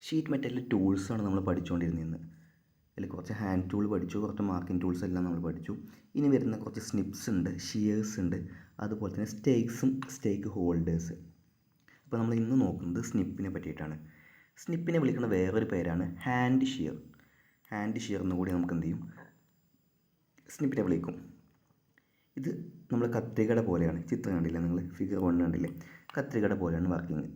Sheet മെറ്റലിലെ ടൂൾസാണ് നമ്മൾ പഠിച്ചുകൊണ്ടിരുന്നത്. അതിൽ കുറച്ച് ഹാൻഡ് ടൂൾ പഠിച്ചു, കുറച്ച് മാർക്കിംഗ് ടൂൾസ് എല്ലാം നമ്മൾ പഠിച്ചു. ഇനി വരുന്ന കുറച്ച് സ്നിപ്സ് ഉണ്ട്, ഷിയേഴ്സ് ഉണ്ട്, അതുപോലെ തന്നെ സ്റ്റേക്ക് ഹോൾഡേഴ്സ്. അപ്പോൾ നമ്മൾ ഇന്ന് നോക്കുന്നത് സ്നിപ്പിനെ പറ്റിയിട്ടാണ്. സ്നിപ്പിനെ വിളിക്കുന്ന വേറൊരു പേരാണ് ഹാൻഡ് ഷിയർ. ഹാൻഡ് ഷിയർ എന്നുകൂടി നമുക്ക് എന്ത് ചെയ്യും, സ്നിപ്പിനെ വിളിക്കും. ഇത് നമ്മൾ കത്രികയുടെ പോലെയാണ്. ചിത്രം കണ്ടില്ലേ നിങ്ങൾ, ഫിഗർ 1 കണ്ടില്ലേ, കത്രികയുടെ പോലെയാണ് വർക്കിംഗ്.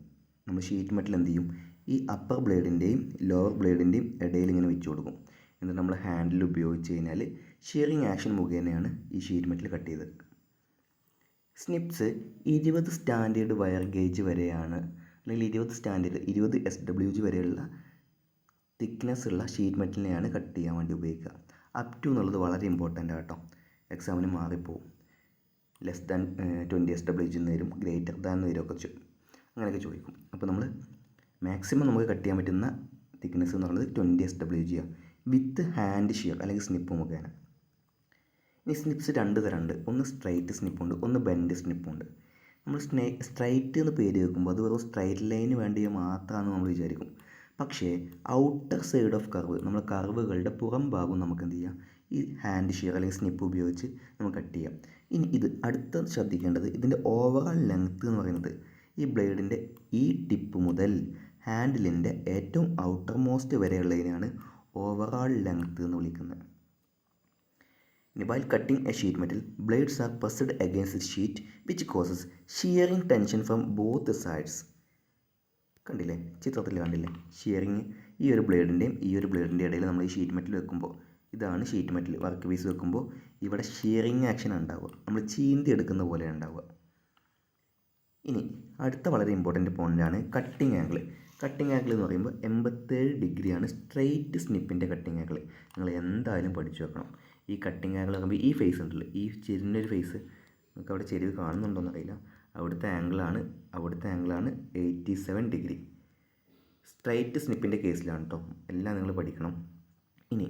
നമ്മൾ ഷീറ്റ് മെറ്റൽ എന്ത് ചെയ്യും, ഈ അപ്പർ ബ്ലേഡിൻ്റെയും ലോവർ ബ്ലേഡിൻ്റെയും ഇടയിൽ ഇങ്ങനെ വെച്ച് കൊടുക്കും. എന്നിട്ട് നമ്മൾ ഹാൻഡിൽ ഉപയോഗിച്ച് കഴിഞ്ഞാൽ ഷിയറിങ് ആക്ഷൻ മുഖേനയാണ് ഈ ഷീറ്റ് മെറ്റൽ കട്ട് ചെയ്ത്. സ്നിപ്സ് 20 സ്റ്റാൻഡേർഡ് വയർ ഗേജ് വരെയാണ്, അല്ലെങ്കിൽ 20 SWG വരെയുള്ള തിക്നെസ് ഉള്ള ഷീറ്റ് മെറ്റലിനെയാണ് കട്ട് ചെയ്യാൻ വേണ്ടി ഉപയോഗിക്കുക. അപ് ടു എന്നുള്ളത് വളരെ ഇമ്പോർട്ടൻ്റ് ആട്ടോ, എക്സാമിന് മാറിപ്പോവും. ലെസ് ദാൻ 20 SWG എന്ന് വരും, ഗ്രേറ്റർ ദാൻ എന്ന് വരും, ഒക്കെ അങ്ങനെയൊക്കെ ചോദിക്കും. അപ്പോൾ നമ്മൾ മാക്സിമം നമുക്ക് കട്ട് ചെയ്യാൻ പറ്റുന്ന തിക്നെസ് എന്ന് പറയുന്നത് 20 SWG ആണ്, വിത്ത് ഹാൻഡ് ഷിയർ അല്ലെങ്കിൽ സ്നിപ്പ് മുഖേന. ഇനി സ്നിപ്സ് 2 തരമുണ്ട്. ഒന്ന് സ്ട്രൈറ്റ് സ്നിപ്പുണ്ട്, ഒന്ന് ബെൻഡ് സ്നിപ്പുണ്ട്. നമ്മൾ സ്ട്രൈറ്റ് എന്ന് പേര് വെക്കുമ്പോൾ അത് വെറും സ്ട്രൈറ്റ് ലൈന് വേണ്ടി മാത്രമാണെന്ന് നമ്മൾ വിചാരിക്കും. പക്ഷേ ഔട്ടർ സൈഡ് ഓഫ് കർവ്, നമ്മൾ കർവുകളുടെ പുറം ഭാഗം നമുക്ക് എന്ത് ചെയ്യാം, ഈ ഹാൻഡ് ഷിയർ അല്ലെങ്കിൽ സ്നിപ്പ് ഉപയോഗിച്ച് നമുക്ക് കട്ട് ചെയ്യാം. ഇനി ഇത് അടുത്ത ശ്രദ്ധിക്കേണ്ടത്, ഇതിൻ്റെ ഓവറോൾ ലെങ്ത്ത് എന്ന് പറയുന്നത് ഈ ബ്ലേഡിൻ്റെ ഈ ടിപ്പ് മുതൽ ഹാൻഡിലിൻ്റെ ഏറ്റവും ഔട്ടർ മോസ്റ്റ് വരെയുള്ളതിനാണ് ഓവറോൾ ലെങ്ത്ത് എന്ന് വിളിക്കുന്നത്. ഇനി while cutting a sheet metal, blades are pressed against the sheet which causes shearing tension from both sides. കണ്ടില്ലേ, ചിത്രത്തിൽ കണ്ടില്ലേ, ഷിയറിങ് ഈ ഒരു ബ്ലേഡിൻ്റെയും ഈ ഒരു ബ്ലേഡിൻ്റെ ഇടയിൽ നമ്മൾ ഈ ഷീറ്റ് മെറ്റൽ വെക്കുമ്പോൾ, ഇതാണ് ഷീറ്റ് മെറ്റൽ വർക്ക് പീസ് വെക്കുമ്പോൾ ഇവിടെ ഷിയറിങ് ആക്ഷൻ ഉണ്ടാവുക, നമ്മൾ ചീന്തി എടുക്കുന്ന പോലെ ഉണ്ടാവുക. ഇനി അടുത്ത വളരെ ഇമ്പോർട്ടൻ്റ് പോയിൻ്റാണ് കട്ടിങ് ആംഗിൾ. കട്ടിങ് ആംഗിൾ എന്ന് പറയുമ്പോൾ 87 ഡിഗ്രിയാണ് സ്ട്രെയിറ്റ് സ്നിപ്പിൻ്റെ കട്ടിങ് ആംഗിൾ. നിങ്ങൾ എന്തായാലും പഠിച്ചു വെക്കണം. ഈ കട്ടിങ് ആംഗിൾ പറയുമ്പോൾ ഈ ഫേസ് ഉണ്ടല്ലോ, ഈ ചെരിഞ്ഞൊരു ഫേസ്, നിങ്ങൾക്ക് അവിടെ ചെരിവ് കാണുന്നുണ്ടോയെന്ന് അറിയില്ല, അവിടുത്തെ ആംഗിളാണ് 87 ഡിഗ്രി. സ്ട്രെയിറ്റ് സ്നിപ്പിൻ്റെ കേസിലാണ് കേട്ടോ, എല്ലാം നിങ്ങൾ പഠിക്കണം. ഇനി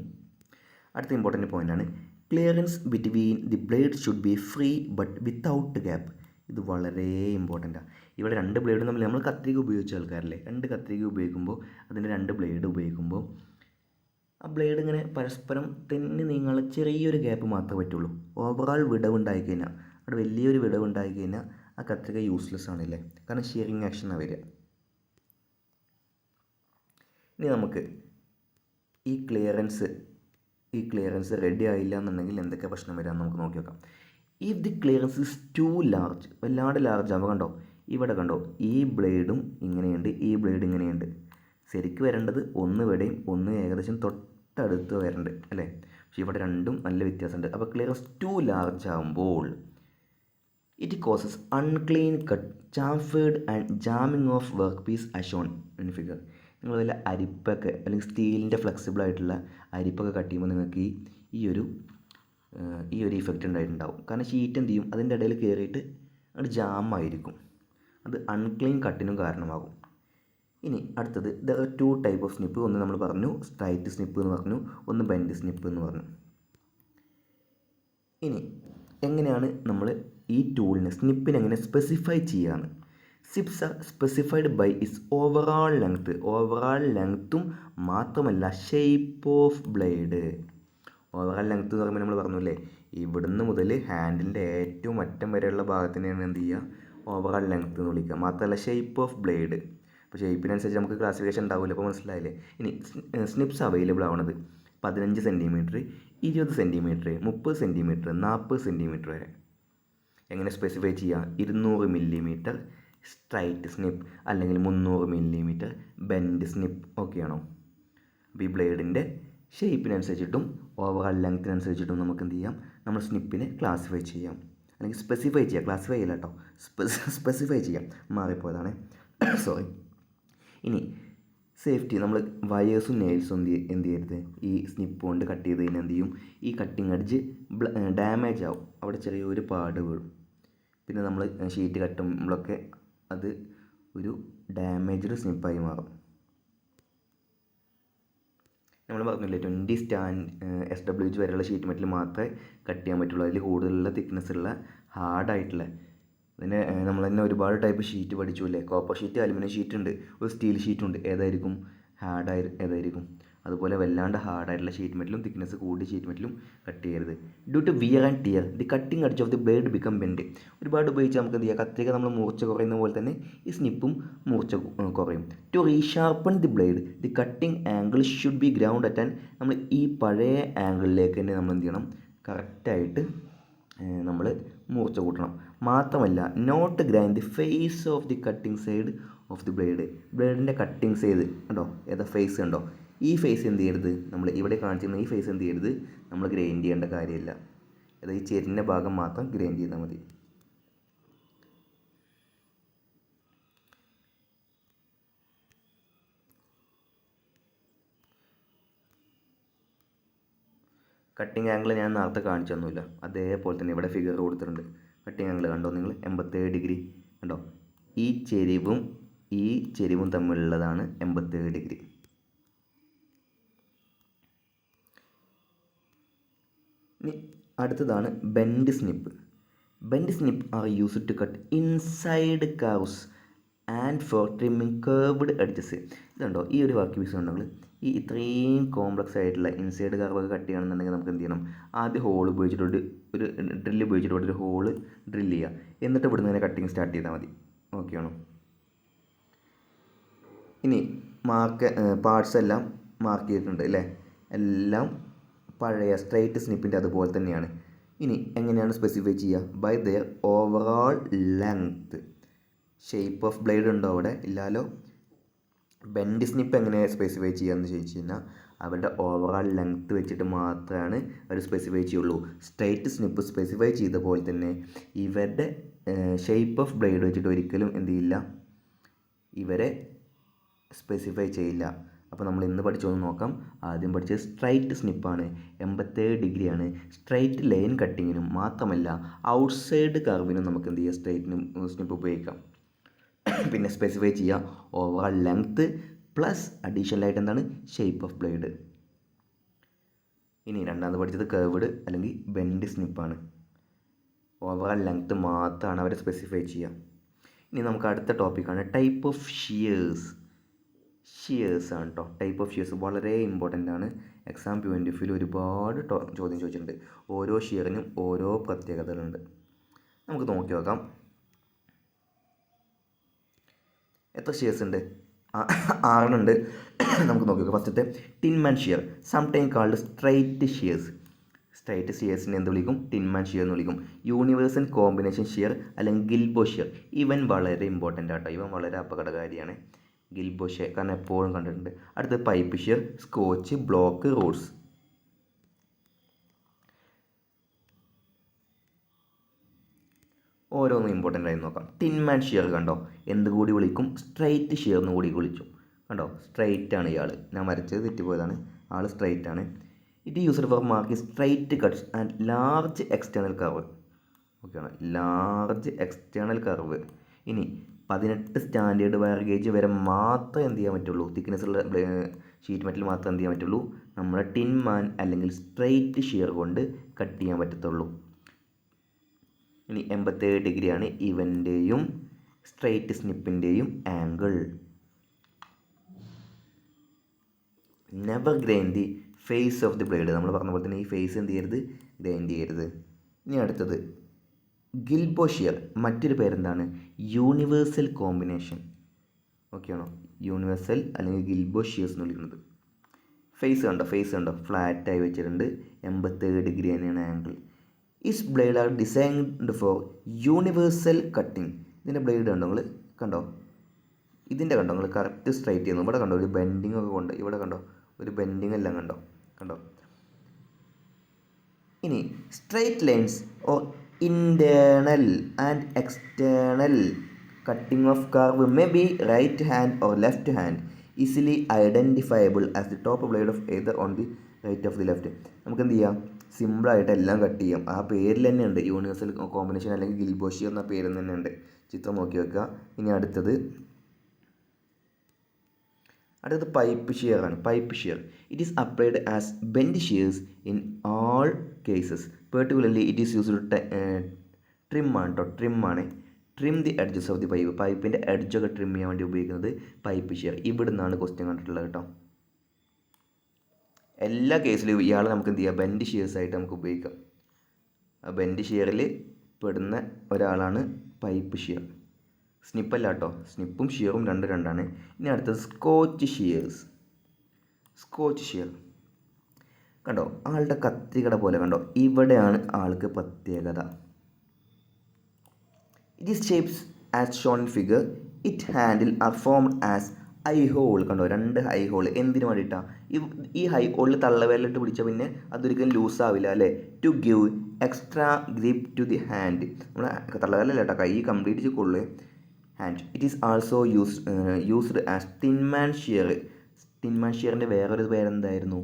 അടുത്ത ഇമ്പോർട്ടൻ്റ് പോയിൻ്റാണ് clearance between the blade should be free but without gap. ഇത് വളരെ ഇമ്പോർട്ടൻ്റാണ്. ഇവിടെ 2 ബ്ലേഡ് തമ്മിൽ, നമ്മൾ കത്രിക ഉപയോഗിച്ച ആൾക്കാരല്ലേ, 2 കത്രിക ഉപയോഗിക്കുമ്പോൾ അതിൻ്റെ 2 ബ്ലേഡ് ഉപയോഗിക്കുമ്പോൾ ആ ബ്ലേഡ് ഇങ്ങനെ പരസ്പരം തെന്നി നീങ്ങാനുള്ള ചെറിയൊരു ഗ്യാപ്പ് മാത്രമേ പറ്റുള്ളൂ. ഓവറോൾ വിടവുണ്ടായി കഴിഞ്ഞാൽ, അവിടെ വലിയൊരു വിടവുണ്ടായി കഴിഞ്ഞാൽ ആ കത്രിക യൂസ്ലെസ് ആണല്ലേ, കാരണം ഷിയറിങ് ആക്ഷനാണ് വരിക. ഇനി നമുക്ക് ഈ ക്ലിയറൻസ് റെഡി ആയില്ല എന്നുണ്ടെങ്കിൽ എന്തൊക്കെ പ്രശ്നം വരാമെന്ന് നമുക്ക് നോക്കി നോക്കാം. If the clearance is too large, വല്ലാണ്ട് ലാർജ് ആവുമ്പോൾ കണ്ടോ, ഇവിടെ കണ്ടോ, ഈ ബ്ലേഡും ഇങ്ങനെയുണ്ട്, ഈ ബ്ലേഡ് ഇങ്ങനെയുണ്ട്. ശരിക്കും വരേണ്ടത് ഒന്ന് ഇവിടെയും ഒന്ന് ഏകദേശം തൊട്ടടുത്ത് വരേണ്ടത് അല്ലേ, പക്ഷേ ഇവിടെ രണ്ടും നല്ല വ്യത്യാസമുണ്ട്. അപ്പോൾ ക്ലിയറൻസ് ടു ലാർജ് ആകുമ്പോൾ it causes unclean cut, chamfered and jamming of work piece as shown in figure. നിങ്ങൾ വല്ല അരിപ്പൊക്കെ അല്ലെങ്കിൽ സ്റ്റീലിൻ്റെ ഫ്ലെക്സിബിൾ ആയിട്ടുള്ള അരിപ്പൊക്കെ കട്ട് ചെയ്യുമ്പോൾ നിങ്ങൾക്ക് ഈ ഒരു ഇഫക്റ്റ് ഉണ്ടായിട്ടുണ്ടാവും. കാരണം ഷീറ്റ് എന്ത് ചെയ്യും, അതിൻ്റെ ഇടയിൽ കയറിയിട്ട് അത് ജാമായിരിക്കും, അത് അൺക്ലീൻ കട്ടിനും കാരണമാകും. ഇനി അടുത്തത്, there are 2 type of snip. ഒന്ന് നമ്മൾ പറഞ്ഞു സ്ട്രൈറ്റ് സ്നിപ്പ് എന്ന് പറഞ്ഞു, ഒന്ന് ബെൻഡ് സ്നിപ്പ് എന്ന് പറഞ്ഞു. ഇനി എങ്ങനെയാണ് നമ്മൾ ഈ ടൂളിനെ, സ്നിപ്പിനെ എങ്ങനെ സ്പെസിഫൈ ചെയ്യാന്ന്. Snips are specified by its overall ലെങ്ത്തും മാത്രമല്ല shape of blade. Overall length എന്ന് പറയുമ്പോൾ നമ്മൾ പറഞ്ഞില്ലേ, ഇവിടുന്ന് മുതൽ ഹാൻഡിലിൻ്റെ ഏറ്റവും അറ്റം വരെയുള്ള ഭാഗത്തിനെയാണ് എന്ത് ചെയ്യുക, ഓവറോൾ ലെങ്ത്ത് എന്ന് വിളിക്കുക. മാത്രമല്ല ഷേപ്പ് ഓഫ് ബ്ലേഡ്. അപ്പോൾ ഷേപ്പിനനുസരിച്ച് നമുക്ക് ക്ലാസിഫിക്കേഷൻ ഉണ്ടാവില്ല, അപ്പോൾ മനസ്സിലായില്ലേ. ഇനി സ്നിപ്സ് അവൈലബിൾ ആവുന്നത് 15 സെൻറ്റിമീറ്റർ, 20 സെൻറ്റിമീറ്റർ, 30 സെൻറ്റിമീറ്റർ, 40 സെൻറ്റിമീറ്റർ വരെ. എങ്ങനെ സ്പെസിഫൈ ചെയ്യുക, 200 മില്ലിമീറ്റർ സ്ട്രൈറ്റ് സ്നിപ്പ് അല്ലെങ്കിൽ 300 മില്ലിമീറ്റർ ബെൻഡ് സ്നിപ്പ് ഓക്കെയാണോ. അപ്പോൾ ഈ ബ്ലേഡിൻ്റെ ഷേപ്പിനനുസരിച്ചിട്ടും ഓവറോൾ ലെങ്ത്തിനനുസരിച്ചിട്ടും നമുക്ക് എന്ത് ചെയ്യാം, നമ്മൾ സ്നിപ്പിനെ ക്ലാസിഫൈ ചെയ്യാം, അല്ലെങ്കിൽ സ്പെസിഫൈ ചെയ്യാം. ക്ലാസിഫൈ ചെയ്യില്ല കേട്ടോ, സ്പെസിഫൈ ചെയ്യാം, മാറിപ്പോയതാണ്, സോറി. ഇനി സേഫ്റ്റി, നമ്മൾ വയേഴ്സും നെയിൽസും എന്ത് ചെയ്യരുത്, ഈ സ്നിപ്പ് കൊണ്ട് കട്ട് ചെയ്ത് കഴിഞ്ഞാൽ എന്ത് ചെയ്യും, ഈ കട്ടിങ് എഡ്ജ് ഡാമേജ് ആവും, അവിടെ ചെറിയൊരു പാട് വീഴും. പിന്നെ നമ്മൾ ഷീറ്റ് കട്ടുമ്പോഴൊക്കെ അത് ഒരു ഡാമേജ്ഡ് സ്നിപ്പായി മാറും. നമ്മൾ പറഞ്ഞില്ലേ 20 SWG വരെയുള്ള ഷീറ്റ് മെറ്റൽ മാത്രമേ കട്ട് ചെയ്യാൻ പറ്റുള്ളൂ. അതിൽ കൂടുതലുള്ള തിക്നെസ് ഉള്ള ഹാർഡായിട്ടുള്ള, അതിന് നമ്മൾ തന്നെ ഒരുപാട് ടൈപ്പ് ഷീറ്റ് പഠിച്ചു അല്ലേ. കോപ്പർ ഷീറ്റ്, അലുമിനിയം ഷീറ്റ് ഉണ്ട്, ഒരു സ്റ്റീൽ ഷീറ്റ് ഉണ്ട്. ഏതായിരിക്കും ഹാർഡായി ഏതായിരിക്കും. അതുപോലെ വല്ലാണ്ട് ഹാർഡായിട്ടുള്ള ഷീറ്റ് മെറ്റലും തിക്നെസ് കൂടിയ ഷീറ്റ് മെറ്റലും കട്ട് ചെയ്യരുത്. Due to wear and tear the cutting edge of the blade become bend. ഒരുപാട് ഉപയോഗിച്ച് നമുക്ക് എന്ത് ചെയ്യാം, കത്രിക നമ്മൾ മൂർച്ച കുറയുന്ന പോലെ തന്നെ ഈ സ്നിപ്പും മൂർച്ച കുറയും. To resharpen the blade the cutting angle should be ground at and നമ്മൾ ഈ പഴയ ആംഗിളിലേക്ക് തന്നെ നമ്മൾ എന്ത് ചെയ്യണം, കറക്റ്റായിട്ട് നമ്മൾ മൂർച്ച കൂട്ടണം. മാത്രമല്ല not grind the face of the cutting side of the ബ്ലേഡിൻ്റെ കട്ടിംഗ് സൈഡ് കണ്ടോ, ഏതാ ഫേസ് കണ്ടോ, ഈ ഫേസ് എന്ത് ചെയ്യരുത്, നമ്മൾ ഇവിടെ കാണിച്ചിരുന്ന ഈ ഫേസ് എന്ത് ചെയ്യരുത്, നമ്മൾ ഗ്രൈൻഡ് ചെയ്യേണ്ട കാര്യമില്ല. അതായത് ഈ ചെരിഞ്ഞ ഭാഗം മാത്രം ഗ്രൈൻഡ് ചെയ്താൽ മതി. കട്ടിംഗ് ആംഗിൾ ഞാൻ നേരത്തെ കാണിച്ചു തന്നില്ല, അതേപോലെ തന്നെ ഇവിടെ ഫിഗർ കൊടുത്തിട്ടുണ്ട്. കട്ടിംഗ് ആംഗിൾ കണ്ടോ നിങ്ങൾ, 87 ഡിഗ്രി കണ്ടോ, ഈ ചെരിവും തമ്മിലുള്ളതാണ് 87 ഡിഗ്രി. ഇനി അടുത്തതാണ് bend snip. Bend snip are used to cut inside curves and for trimming curved edges. ഇതുണ്ടോ, ഈ ഒരു വർക്ക് പീസ് ഉണ്ടെങ്കിൽ ഈ ഇത്രയും കോംപ്ലക്സ് ആയിട്ടുള്ള ഇൻസൈഡ് കർവ് കട്ട് ചെയ്യണമെന്നുണ്ടെങ്കിൽ നമുക്ക് എന്ത് ചെയ്യണം, ആദ്യം ഹോൾ ഉപയോഗിച്ചിട്ട് ഒരു ഡ്രില്ല് ഉപയോഗിച്ചിട്ട് ഒരു ഹോള് ഡ്രില്ല് ചെയ്യുക. എന്നിട്ട് ഇവിടുന്ന് തന്നെ കട്ടിങ് സ്റ്റാർട്ട് ചെയ്താൽ മതി. ഓക്കെ ആണോ? ഇനി പാർട്സ് എല്ലാം മാർക്ക് ചെയ്തിട്ടുണ്ട് അല്ലേ, എല്ലാം പഴയ സ്ട്രൈറ്റ് സ്നിപ്പിൻ്റെ അതുപോലെ തന്നെയാണ്. ഇനി എങ്ങനെയാണ് സ്പെസിഫൈ ചെയ്യുക, by their overall length. Shape of blade ഉണ്ടോ അവിടെ, ഇല്ലാലോ. ബെൻഡ് സ്നിപ്പ് എങ്ങനെ സ്പെസിഫൈ ചെയ്യാമെന്ന് ചോദിച്ചു കഴിഞ്ഞാൽ അവരുടെ ഓവറോൾ ലെങ്ത്ത് വെച്ചിട്ട് മാത്രമാണ് അവർ സ്പെസിഫൈ ചെയ്യുള്ളൂ. സ്ട്രൈറ്റ് സ്നിപ്പ് സ്പെസിഫൈ ചെയ്ത പോലെ തന്നെ ഇവരുടെ ഷേപ്പ് ഓഫ് ബ്ലേഡ് വെച്ചിട്ട് ഒരിക്കലും എന്ത് ചെയ്യില്ല, ഇവരെ സ്പെസിഫൈ ചെയ്യില്ല. അപ്പോൾ നമ്മൾ ഇന്ന് പഠിച്ചൊന്ന് നോക്കാം. ആദ്യം പഠിച്ചത് സ്ട്രൈറ്റ് സ്നിപ്പാണ്, 87 ഡിഗ്രിയാണ്. സ്ട്രൈറ്റ് ലൈൻ കട്ടിങ്ങിനും മാത്രമല്ല ഔട്ട്സൈഡ് കർവിനും നമുക്ക് എന്ത് ചെയ്യുക, സ്ട്രൈറ്റ് സ്നിപ്പ് ഉപയോഗിക്കാം. പിന്നെ സ്പെസിഫൈ ചെയ്യുക ഓവറോൾ ലെങ്ത്ത് പ്ലസ് അഡീഷണലായിട്ട് എന്താണ്, ഷേപ്പ് ഓഫ് ബ്ലേഡ്. ഇനി രണ്ടാമത് പഠിച്ചത് കർവ്ഡ് അല്ലെങ്കിൽ ബെൻഡ് സ്നിപ്പാണ്. ഓവറോൾ ലെങ്ത്ത് മാത്രമാണ് അവർ സ്പെസിഫൈ ചെയ്യുക. ഇനി നമുക്ക് അടുത്ത ടോപ്പിക്കാണ് ടൈപ്പ് ഓഫ് ഷിയേഴ്സ് ആണ് കേട്ടോ. ടൈപ്പ് ഓഫ് ഷിയേഴ്സ് വളരെ ഇമ്പോർട്ടൻ്റ് ആണ്. എക്സാം പോയിൻ്റ് ഓഫ് വ്യൂവിൽ ഒരുപാട് ചോദ്യം ചോദിച്ചിട്ടുണ്ട്. ഓരോ ഷിയറിനും ഓരോ പ്രത്യേകതകളുണ്ട്. നമുക്ക് നോക്കി നോക്കാം എത്ര ഷിയേഴ്സ് ഉണ്ട്. 6 ഉണ്ട്. നമുക്ക് നോക്കി നോക്കാം. ഫസ്റ്റത്തെ tinman shear, sometime called straight shears. Straight ഷിയേഴ്സിനെ എന്ത് വിളിക്കും, ടിൻമാൻ ഷിയർ എന്ന് വിളിക്കും. യൂണിവേഴ്സൽ കോമ്പിനേഷൻ ഷിയർ അല്ലെങ്കിൽ ഗിൽബോ ഷിയർ, ഇവൻ വളരെ ഇമ്പോർട്ടൻ്റ് ആട്ടോ, ഇവൻ വളരെ അപകടകാരിയാണ്. ഗിൽബോ ഷിയർ കാരണം എപ്പോഴും കണ്ടിട്ടുണ്ട്. അടുത്തത് pipe shear, scotch, block, rods. ഓരോന്നും ഇമ്പോർട്ടൻ്റ് ആയി നോക്കാം. ടിൻമാൻ ഷിയർ കണ്ടോ, എന്ത് കൂടി വിളിക്കും, സ്ട്രൈറ്റ് ഷിയർ എന്ന് കൂടി വിളിച്ചു. കണ്ടോ, സ്ട്രൈറ്റ് ആണ് ഇയാൾ, ഞാൻ വരച്ചത് തെറ്റിപ്പോയതാണ്, ആൾ സ്ട്രൈറ്റ് ആണ്. It used for marking straight cuts and large external curve. ഓക്കെയാണ്, ലാർജ് എക്സ്റ്റേണൽ കർവ്. ഇനി 18 സ്റ്റാൻഡേർഡ് വയർ ഗേജ് വരെ മാത്രമേ എന്ത് ചെയ്യാൻ പറ്റുള്ളൂ, തിക്നെസ്സുള്ള ഷീറ്റ് മെറ്റൽ മാത്രമേ എന്ത് ചെയ്യാൻ പറ്റുള്ളൂ, നമ്മുടെ ടിൻമാൻ അല്ലെങ്കിൽ സ്ട്രൈറ്റ് ഷിയർ കൊണ്ട് കട്ട് ചെയ്യാൻ പറ്റത്തുള്ളൂ. ഇനി 87 ഡിഗ്രിയാണ് ഇവൻ്റെയും സ്ട്രൈറ്റ് സ്നിപ്പിൻ്റെയും ആംഗിൾ. Never grind the face of the blade. നമ്മൾ പറഞ്ഞ പോലെ തന്നെ ഈ ഫേസ് എന്ത് ചെയ്യരുത്, ഗ്രൈൻഡ് ചെയ്യരുത്. ഇനി അടുത്തത് ഗിൽബോ ഷിയർ, മറ്റൊരു പേരെന്താണ്, യൂണിവേഴ്സൽ കോമ്പിനേഷൻ. ഓക്കെ ആണോ, യൂണിവേഴ്സൽ അല്ലെങ്കിൽ ഗിൽബോ ഷിയേഴ്സ് എന്ന് വിളിക്കുന്നത്. ഫേസ് കണ്ടോ ഫ്ലാറ്റായി വെച്ചിട്ടുണ്ട്, 87 ഡിഗ്രി തന്നെയാണ് angle. Is blade R designed for universal cutting. ഇതിൻ്റെ ബ്ലേഡ് കണ്ടോ നിങ്ങൾ, കണ്ടോ ഇതിൻ്റെ കണ്ടോ നിങ്ങൾ, കറക്റ്റ് സ്ട്രൈറ്റ് ചെയ്യുന്നു. ഇവിടെ കണ്ടോ ഒരു ബെൻഡിങ് ഒക്കെ കൊണ്ട്, ഇവിടെ കണ്ടോ ഒരു ബെൻഡിങ് എല്ലാം കണ്ടോ. ഇനി straight lines or internal and external cutting of curve may be right hand or left hand, easily identifiable as the top blade of either on the right of the left. നമുക്ക് എന്ത് ചെയ്യാം, സിമ്പിളായിട്ട് എല്ലാം cut ചെയ്യാം. ആ പേരിൽ തന്നെ ഉണ്ട്, യൂണിവേഴ്സൽ കോമ്പിനേഷൻ അല്ലെങ്കിൽ ഗിൽബോ ഷിയർ എന്ന പേരിൽ തന്നെ ഉണ്ട്. ചിത്രം നോക്കി വെക്കുക. ഇനി അടുത്തത് പൈപ്പ് ഷിയർ ആണ്. Pipe shear it is applied as bend shears in all cases. Particularly it is used trim ആണ് കേട്ടോ. ട്രിം ആണ്. Trim the edges of the pipe, പൈപ്പിൻ്റെ എഡ്ജൊക്കെ ട്രിം ചെയ്യാൻ വേണ്ടി ഉപയോഗിക്കുന്നത് പൈപ്പ് ഷിയർ. ഇവിടെ നിന്നാണ് ക്വസ്റ്റ്യൻ കണ്ടിട്ടുള്ളത് കേട്ടോ. എല്ലാ കേസിലും ഇയാൾ നമുക്ക് എന്ത് ചെയ്യാം, ബെൻഡ് ഷിയേഴ്സ് ആയിട്ട് നമുക്ക് ഉപയോഗിക്കാം. ആ ബെൻഡ് ഷിയറിൽ പെടുന്ന ഒരാളാണ് പൈപ്പ് ഷിയർ. സ്നിപ്പല്ല കേട്ടോ, സ്നിപ്പും ഷിയറും രണ്ടാണ്. ഇനി അടുത്തത് സ്കോച്ച് ഷിയേഴ്സ്. സ്കോച്ച് ഷിയർ കണ്ടോ, ആളുടെ കത്തികട പോലെ കണ്ടോ, ഇവിടെയാണ് ആൾക്ക് പ്രത്യേകത. It is shapes as shown in figure. It handle are formed as a hole. കണ്ടോ, 2 ഹൈ ഹോൾ. എന്തിനു വേണ്ടിയിട്ടാണ്? ഈ ഹൈ ഹോളിൽ തള്ളവിരലിട്ട് പിടിച്ചാൽ പിന്നെ അതൊരിക്കലും ലൂസ് ആവില്ല അല്ലേ. To give extra grip to the hand. നമ്മുടെ തള്ളവിരലല്ല കേട്ടോ, കൈ കംപ്ലീറ്റ് കൊള്ളു hand. It is also used as tinman shear. തിൻമാൻ ഷിയറിൻ്റെ വേറൊരു പേരെന്തായിരുന്നു?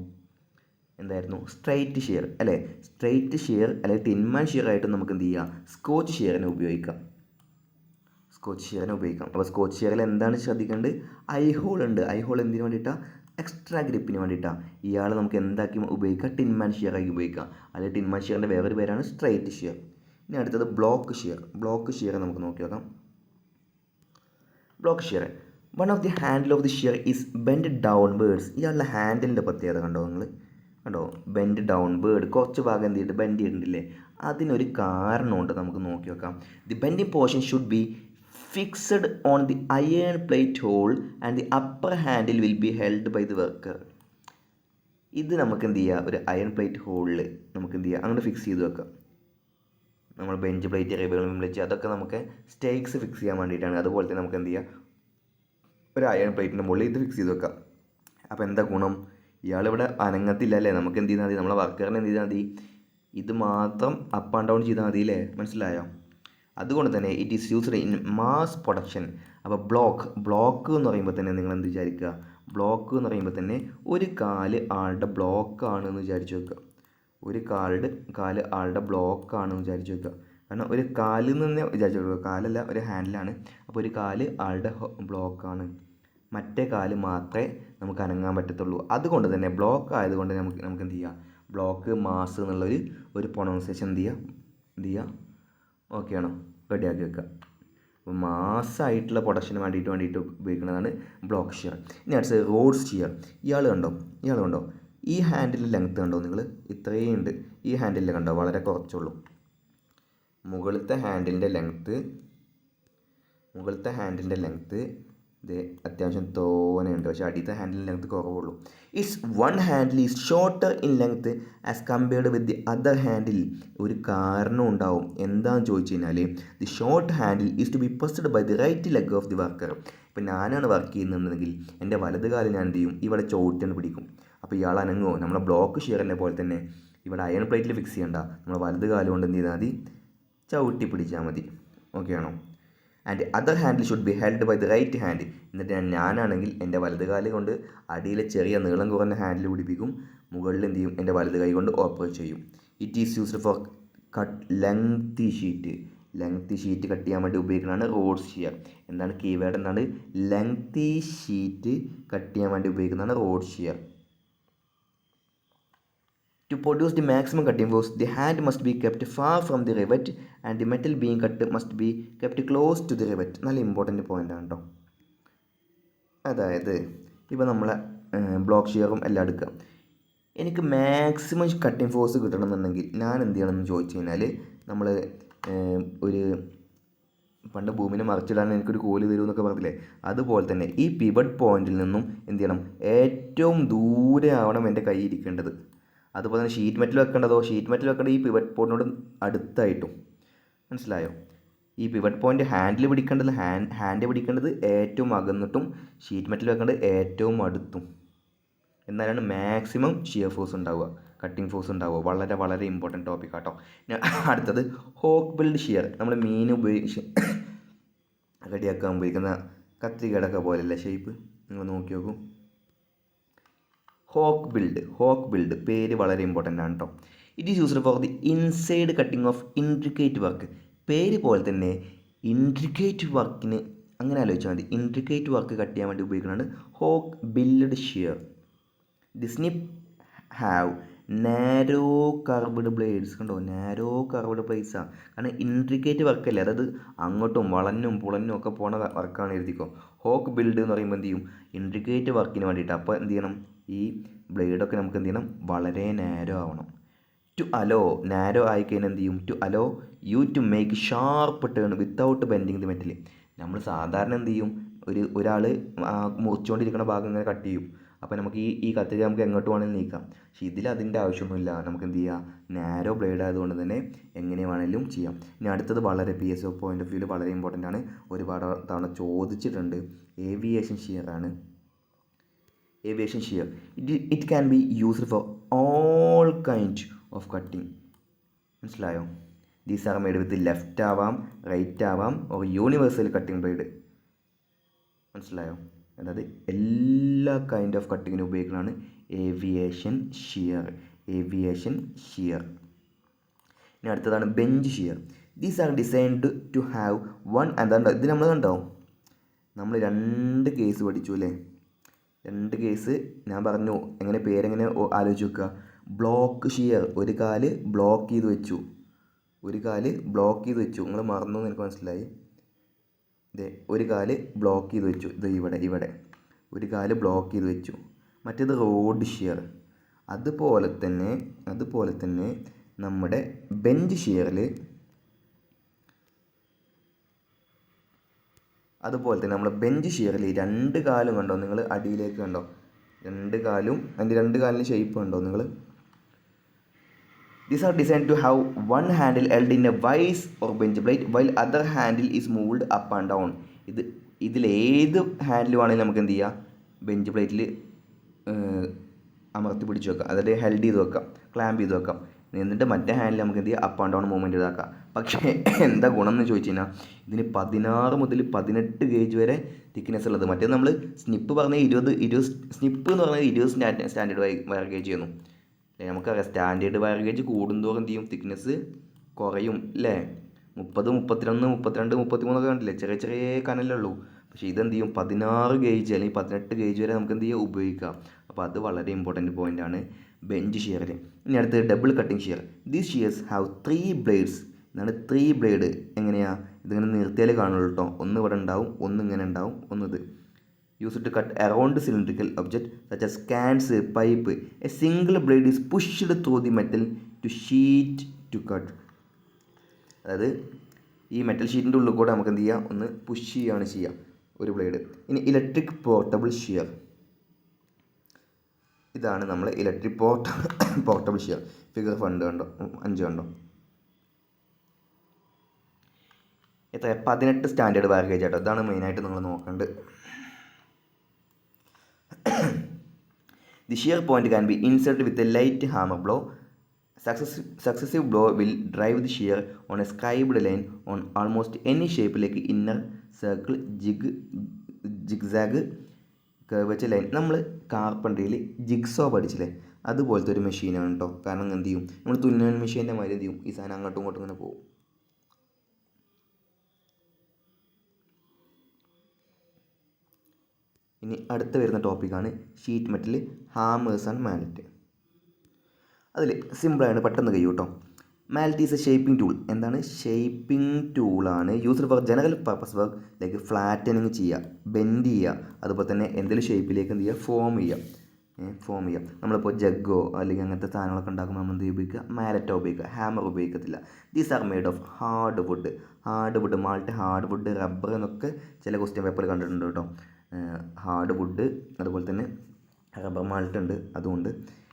സ്ട്രൈറ്റ് ഷിയർ അല്ലേ. സ്ട്രൈറ്റ് ഷിയർ അല്ലെങ്കിൽ ടിൻമാൻ ഷിയർ ആയിട്ട് നമുക്ക് എന്ത് ചെയ്യാം, സ്കോച്ച് ഷിയറിനെ ഉപയോഗിക്കാം. അപ്പോൾ സ്കോച്ച് ഷിയറിൽ എന്താണ് ശ്രദ്ധിക്കേണ്ടത്? ഐ ഹോൾ ഉണ്ട്. ഐ ഹോൾ എന്തിനു വേണ്ടിയിട്ടാണ്? എക്സ്ട്രാ ഗ്രിപ്പിന് വേണ്ടിയിട്ടാണ്. ഇയാൾ നമുക്ക് എന്താക്കി ഉപയോഗിക്കാം? ടിൻമാൻ ഷിയറാക്കി ഉപയോഗിക്കാം. അല്ലെങ്കിൽ ടിൻമാൻ ഷിയറിൻ്റെ വേറൊരു പേരാണ് സ്ട്രൈറ്റ് ഷിയർ. ഇനി അടുത്തത് ബ്ലോക്ക് ഷിയർ. ബ്ലോക്ക് ഷിയർ നമുക്ക് നോക്കി നോക്കാം. Block shear, one of the handle of the shear is bend downwards. ഇയാളുടെ ഹാൻഡിലിൻ്റെ പ്രത്യേകത കണ്ടോ നിങ്ങൾ? കണ്ടോ, ബെൻഡ് ഡൗൺവേർഡ്. കുറച്ച് ഭാഗം എന്ത് ചെയ്തിട്ട് ബെൻഡ് ചെയ്തിട്ടില്ലേ? അതിനൊരു കാരണമുണ്ട്, നമുക്ക് നോക്കി നോക്കാം. The bending portion should be fixed on the iron plate hole and the upper handle will be held by the worker. ഇത് നമുക്ക് എന്ത് ചെയ്യുക, ഒരു അയൺ പ്ലേറ്റ് ഹോളിൽ നമുക്ക് എന്ത് ചെയ്യുക, അങ്ങനെ ഫിക്സ് ചെയ്ത് വെക്കാം. നമ്മൾ ബെഞ്ച് പ്ലേറ്റ്, റിബൺ പ്ലേറ്റ്, അതൊക്കെ നമുക്ക് സ്റ്റേക്സ് ഫിക്സ് ചെയ്യാൻ വേണ്ടിയിട്ടാണ്. അതുപോലെ തന്നെ നമുക്ക് എന്ത് ചെയ്യുക, ഒരു അയൺ പ്ലേറ്റിൻ്റെ മുകളിൽ ഇത് ഫിക്സ് ചെയ്ത് വെക്കാം. അപ്പോൾ എന്താ ഗുണം? ഇയാളിവിടെ അനങ്ങത്തില്ല അല്ലേ. നമുക്ക് എന്ത് ചെയ്താൽ മതി, നമ്മളെ വർക്കറിനെ എന്ത് ചെയ്താൽ മതി, ഇത് മാത്രം അപ്പ് ആൻഡ് ഡൗൺ ചെയ്താൽ മതി അല്ലേ. മനസ്സിലായോ? അതുകൊണ്ട് തന്നെ it is used in mass production. അപ്പോൾ ബ്ലോക്ക് എന്ന് പറയുമ്പോൾ തന്നെ നിങ്ങൾ എന്ത് വിചാരിക്കുക, ബ്ലോക്ക് എന്ന് പറയുമ്പോൾ തന്നെ ഒരു കാല് ആളുടെ ബ്ലോക്കാണെന്ന് വിചാരിച്ച് വെക്കുക. ഒരു കാല് ആളുടെ ബ്ലോക്കാണെന്ന് വിചാരിച്ച് വെക്കുക. കാരണം ഒരു കാലിൽ നിന്ന് വിചാരിച്ച് വെക്കുക, കാലല്ല ഒരു ഹാൻഡിലാണ്. അപ്പോൾ ഒരു കാല് ആളുടെ ബ്ലോക്കാണ്, മറ്റേ കാല് മാത്രമേ നമുക്ക് അനങ്ങാൻ പറ്റത്തുള്ളൂ. അതുകൊണ്ട് തന്നെ ബ്ലോക്ക് ആയതുകൊണ്ട് നമുക്ക് എന്ത് ചെയ്യാം, ബ്ലോക്ക് മാസ് എന്നുള്ളൊരു പ്രൊണൗൺസിയേഷൻ എന്ത് ചെയ്യുക ഓക്കെ ആണോ, റെഡിയാക്കി വെക്കുക. അപ്പോൾ മാസ്സായിട്ടുള്ള പ്രൊഡക്ഷന് വേണ്ടിയിട്ട് ഉപയോഗിക്കുന്നതാണ് ബ്ലോക്ക് ഷിയർ. ഇനി അടുത്തത് റോഡ് ഷിയർ. ഇയാൾ കണ്ടോ, ഈ ഹാൻഡിലിൻ്റെ ലെങ്ത്ത് കണ്ടോ നിങ്ങൾ? ഇത്രയും ഉണ്ട്. ഈ ഹാൻഡിലിൽ കണ്ടോ, വളരെ കുറച്ചുള്ളൂ. മുകളിലത്തെ ഹാൻഡിലിൻ്റെ ലെങ്ത്ത് ഇത് അത്യാവശ്യം തോനെയുണ്ട്, പക്ഷേ അടിയത്തെ ഹാൻഡിലിൻ്റെ ലെങ്ത്ത് കുറവുള്ളൂ. Its one handle is shorter in length as compared with the other handle. ഒരു കാരണം ഉണ്ടാവും. എന്താണെന്ന് ചോദിച്ചു കഴിഞ്ഞാൽ, the short handle is to be pressed by the right leg of the worker. ഇപ്പം ഞാനാണ് വർക്ക് ചെയ്യുന്നുണ്ടെങ്കിൽ എൻ്റെ വലത് കാലം ഞാൻ എന്ത് ചെയ്യും, ഇവിടെ ചോട്ടിന് പിടിക്കും. അപ്പോൾ ഇയാൾ അനങ്ങുമോ? നമ്മളെ ബ്ലോക്ക് ഷിയറിനെ പോലെ തന്നെ ഇവിടെ അയൺ പ്ലേറ്റിൽ ഫിക്സ് ചെയ്യണ്ട, നമ്മളെ വലത് കാലം കൊണ്ട് എന്ത് ചെയ്താൽ മതി, ചവിട്ടി പിടിച്ചാൽ മതി. ഓക്കെ ആണോ? And other handle should be held by the right hand. എന്നിട്ട് ഞാനാണെങ്കിൽ എൻ്റെ വലത് കാല് കൊണ്ട് അടിയിലെ ചെറിയ നീളം കുറഞ്ഞ ഹാൻഡിൽ പിടിപ്പിക്കും, മുകളിൽ എന്ത് ചെയ്യും, എൻ്റെ വലത് കൈ കൊണ്ട് ഓപ്പറേറ്റ് ചെയ്യും. It is used four cut lengthy sheet cut ചെയ്യാൻ വേണ്ടി ഉപയോഗിക്കുന്നതാണ് റോഡ് ഷിയർ. എന്താണ് കീവേഡ്? എന്താണ്? ലെങ്തി ഷീറ്റ് കട്ട് ചെയ്യാൻ വേണ്ടി ഉപയോഗിക്കുന്നതാണ് road shear. To produce the maximum cutting force, the hand must be kept far from the rivet and the metal being cut must be kept close to the rivet. നല്ല important point ആണ് കേട്ടോ. അതായത് ഇപ്പോൾ നമ്മളെ block ഷിയറും എല്ലാം എടുക്കുക. എനിക്ക് maximum cutting force കിട്ടണമെന്നുണ്ടെങ്കിൽ ഞാൻ എന്ത് ചെയ്യണമെന്ന് ചോദിച്ചു കഴിഞ്ഞാൽ, നമ്മൾ ഒരു പണ്ട് ഭൂമിനെ മറിച്ചിടാൻ എനിക്കൊരു കോല് തരൂ എന്നൊക്കെ പറഞ്ഞില്ലേ, അതുപോലെ തന്നെ ഈ പിവറ്റ് പോയിന്റിൽ നിന്നും എന്ത് ചെയ്യണം, ഏറ്റവും ദൂരെ ആവണം എൻ്റെ കൈ ഇരിക്കേണ്ടത്. അതുപോലെ തന്നെ ഷീറ്റ് മെറ്റൽ വെക്കേണ്ടത് ഈ പിവറ്റ് പോയിന്റിനോട് അടുത്തായിട്ടും. മനസ്സിലായോ? ഈ പിവറ്റ് പോയിന്റ് ഹാൻഡിൽ പിടിക്കേണ്ടത് ഏറ്റവും അകന്നിട്ടും, ഷീറ്റ് മെറ്റൽ വെക്കേണ്ടത് ഏറ്റവും അടുത്തും. എന്നാലാണ് മാക്സിമം ഷിയർ ഫോഴ്സ് ഉണ്ടാവുക, കട്ടിങ് ഫോഴ്സ് ഉണ്ടാവുക. വളരെ വളരെ ഇമ്പോർട്ടൻറ്റ് ടോപ്പിക് ആട്ടോ. അടുത്തത് ഹോക്ക് ബിൽഡ് ഷിയർ. നമ്മൾ മീൻ ഉപയോഗിച്ച് റെഡിയാക്കാൻ ഉപയോഗിക്കുന്ന കത്രികടൊക്കെ പോലെയല്ലേ ഷേപ്പ്, നിങ്ങൾ നോക്കി നോക്കൂ. ഹോക്ക് ബിൽഡ് പേര് വളരെ ഇമ്പോർട്ടൻ്റ് ആണ് കേട്ടോ. It is used for the inside cutting of intricate work. പേര് പോലെ തന്നെ ഇൻട്രിക്കേറ്റ് വർക്കിന് അങ്ങനെ ആലോചിച്ചാൽ മതി. ഇൻട്രിക്കേറ്റ് വർക്ക് കട്ട് ചെയ്യാൻ വേണ്ടി ഉപയോഗിക്കുന്നതാണ് hawk billed shear. The snip have narrow curved blades. കണ്ടോ, നാരോ കർവ്ഡ് ബ്ലേഡ്സാണ്. കാരണം ഇൻട്രിക്കേറ്റ് വർക്കല്ലേ, അതായത് അങ്ങോട്ടും വളഞ്ഞും പുളഞ്ഞും ഒക്കെ പോണ വർക്കാണ് എഴുതിക്കോ. ഹോക്ക് ബിൽഡ് എന്ന് പറയുമ്പോൾ എന്ത് ചെയ്യും, ഇൻട്രിക്കേറ്റ് വർക്കിന് വേണ്ടിയിട്ട്. അപ്പോൾ എന്ത് ചെയ്യണം, ഈ ബ്ലേഡൊക്കെ നമുക്ക് എന്ത് ചെയ്യണം, വളരെ നാരോ ആവണം. ടു അലോ, നാരോ ആയിക്കഴിഞ്ഞാൽ എന്ത് ചെയ്യും, to allow you to make sharp turn without bending the metal. നമ്മൾ സാധാരണ എന്ത് ചെയ്യും, ഒരാൾ മുറിച്ചുകൊണ്ടിരിക്കുന്ന ഭാഗം ഇങ്ങനെ കട്ട് ചെയ്യും. അപ്പോൾ നമുക്ക് ഈ കത്തിരി നമുക്ക് എങ്ങോട്ട് വേണമെങ്കിലും നീക്കാം. പക്ഷേ ഇതിൽ അതിൻ്റെ ആവശ്യമൊന്നുമില്ല. നമുക്ക് എന്ത് ചെയ്യാം, നാരോ ബ്ലേഡ് ആയതുകൊണ്ട് തന്നെ എങ്ങനെ വേണമെങ്കിലും ചെയ്യാം. ഇനി അടുത്തത് വളരെ PSO പോയിൻ്റ് ഓഫ് വ്യൂവിൽ വളരെ ഇമ്പോർട്ടൻ്റ് ആണ്, ഒരുപാട് തവണ ചോദിച്ചിട്ടുണ്ട്. ഏവിയേഷൻ ഷിയർ ആണ്. Aviation shear it can be used for all kind of cutting. മനസ്സിലായോ? These are made with left ആവാം, റൈറ്റ് ആവാം, ഓർ യൂണിവേഴ്സൽ കട്ടിങ് ബ്ലേഡ്. മനസ്സിലായോ? അതായത് എല്ലാ കൈൻഡ് ഓഫ് കട്ടിങ്ങിന് ഉപയോഗിക്കുന്നതാണ് ഏവിയേഷൻ ഷിയർ. Aviation shear. ഇനി അടുത്തതാണ് bench shear. These are designed to have one. എന്താ ഇത് നമ്മൾ കണ്ടോ, നമ്മൾ 2 കേസ് പഠിച്ചു അല്ലേ. 2 കേസ് ഞാൻ പറഞ്ഞു. എങ്ങനെ പേരെങ്ങനെ ആലോചിച്ച് വെക്കുക. ബ്ലോക്ക് ഷിയർ, ഒരു കാല് ബ്ലോക്ക് ചെയ്ത് വെച്ചു, ഒരു കാല് ബ്ലോക്ക് ചെയ്ത് വെച്ചു. നിങ്ങൾ മറന്നു എന്ന് എനിക്ക് മനസ്സിലായി. ഇതേ ഒരു കാല് ബ്ലോക്ക് ചെയ്ത് വെച്ചു, ഇത് ഇവിടെ ഒരു കാല് ബ്ലോക്ക് ചെയ്ത് വെച്ചു. മറ്റേത് റോഡ് ഷിയർ. അതുപോലെ തന്നെ നമ്മുടെ ബെഞ്ച് ഷിയറിൽ നമ്മൾ ബെഞ്ച് ഷിയറിൽ 2 കാലും കണ്ടോ നിങ്ങൾ, അടിയിലേക്ക് കണ്ടോ 2 കാലും, അതിൻ്റെ 2 കാലിന് ഷേപ്പ് കണ്ടോ നിങ്ങൾ. These are designed to have one handle held in a vise or bench blade while other handle is moved up and down. ഇതിലേത് ഹാൻഡിൽ വേണമെങ്കിലും നമുക്ക് എന്ത് ചെയ്യാം, ബെഞ്ച് പ്ലേറ്റിൽ അമർത്തി പിടിച്ച് വെക്കാം, അതായത് ഹെൽഡ് ചെയ്ത് വെക്കാം, ക്ലാമ്പ് ചെയ്ത് വെക്കാം. എന്നിട്ട് മറ്റേ ഹാൻഡിൽ നമുക്ക് എന്ത് ചെയ്യാം, അപ്പ് ആൻഡ് ഡൗൺ മൂവ്മെൻറ്റ് ഇതാക്കാം. പക്ഷേ എന്താ ഗുണം എന്ന് ചോദിച്ചു കഴിഞ്ഞാൽ ഇതിന് 16 മുതൽ 18 ഗേജ് വരെ തിക്നെസ് ഉള്ളത്. മറ്റേ നമ്മൾ സ്നിപ്പ് പറഞ്ഞ 20 സ്നിപ്പ് എന്ന് പറഞ്ഞാൽ 20 സ്റ്റാൻഡേർഡ് വയർ ഗേജ് ചെയ്യുന്നു. നമുക്കറിയാം സ്റ്റാൻഡേർഡ് വയർ ഗേജ് കൂടുന്തോറും എന്ത് ചെയ്യും, തിക്നെസ് കുറയും അല്ലേ. 30, 31, 32, 33 ഒക്കെ കണ്ടില്ലേ, ചെറിയ കനലേ ഉള്ളൂ. പക്ഷേ ഇതെന്ത് ചെയ്യും, 16 ഗേജ് അല്ലെങ്കിൽ 18 ഗേജ് വരെ നമുക്ക് എന്ത് ചെയ്യാം, ഉപയോഗിക്കാം. അപ്പോൾ അത് വളരെ ഇമ്പോർട്ടൻറ്റ് പോയിൻ്റാണ് ബെഞ്ച് ഷിയറിൽ. ഇനി അടുത്ത് double cutting shear. These shears have 3 blades. എന്നാണ് 3 ബ്ലേഡ്. എങ്ങനെയാണ്, ഇതിങ്ങനെ നിർത്തിയാലേ കാണുള്ളൂ കേട്ടോ. ഒന്ന് ഇവിടെ ഉണ്ടാവും, ഒന്ന് ഇങ്ങനെ ഉണ്ടാവും, ഒന്നത് used to cut around cylindrical object such as cans, pipe. A single blade is pushed through the metal to sheet to cut. അതായത് ഈ മെറ്റൽ ഷീറ്റിൻ്റെ ഉള്ളിൽ കൂടെ നമുക്ക് എന്ത് ചെയ്യാം, ഒന്ന് പുഷ് ചെയ്യുകയാണ് ചെയ്യുക ഒരു ബ്ലേഡ്. ഇനി ഇലക്ട്രിക് പോർട്ടബിൾ ഷിയർ. ഇതാണ് നമ്മൾ ഇലക്ട്രിക് പോർട്ടബിൾ ഷിയർ. ഫിഗർ 5 കണ്ടോ. എത്ര 18 സ്റ്റാൻഡേർഡ് വയർ ഗേജ് ആട്ടോ. ഇതാണ് മെയിനായിട്ട് നിങ്ങൾ നോക്കേണ്ടത്. The shear point can be inserted with a light hammer blow. Successive blow will drive the shear on a scribed line on almost any shape like inner circle, zigzag, curvature line. നമ്മൾ കാർപ്പൻട്രിയിൽ jigsaw പഠിച്ചില്ലേ, അതുപോലത്തെ ഒരു മെഷീനാണ് കേട്ടോ. കാരണം എന്ത് ചെയ്യും, നമ്മൾ തുന്നൽ മെഷീൻ്റെ മാതിരി എന്ത് ചെയ്യും, ഈ സാധനം അങ്ങോട്ടും ഇങ്ങോട്ടും ഇങ്ങനെ പോകും. ഇനി അടുത്ത വരുന്ന ടോപ്പിക്കാണ് sheet metal, hammers and mallet. അതിൽ സിമ്പിളാണ്, പെട്ടെന്ന് കഴിയും കേട്ടോ. Mallet is a shaping tool. എന്താണ്, ഷേപ്പിംഗ് ടൂളാണ്. Used for general purpose work like flattening ചെയ്യുക, ബെൻഡ് ചെയ്യുക, അതുപോലെ തന്നെ എന്തെങ്കിലും ഷേപ്പിലേക്ക് എന്ത് ചെയ്യുക, ഫോം ചെയ്യുക. നമ്മളിപ്പോൾ ജഗ്ഗോ അല്ലെങ്കിൽ അങ്ങനത്തെ സാധനങ്ങളൊക്കെ ഉണ്ടാക്കുമ്പോൾ നമ്മൾ എന്ത് ഉപയോഗിക്കുക, മാലറ്റോ ഉപയോഗിക്കുക, ഹാമർ ഉപയോഗിക്കത്തില്ല. These are made of hard wood, mallet, hard wood, rubber എന്നൊക്കെ ചില ക്വസ്റ്റ്യൻ പേപ്പർ കണ്ടിട്ടുണ്ട് കേട്ടോ. ഹാർഡ് വുഡ്, അതുപോലെ തന്നെ റബ്ബർ മാൾട്ട് ഉണ്ട്, അതുകൊണ്ട്.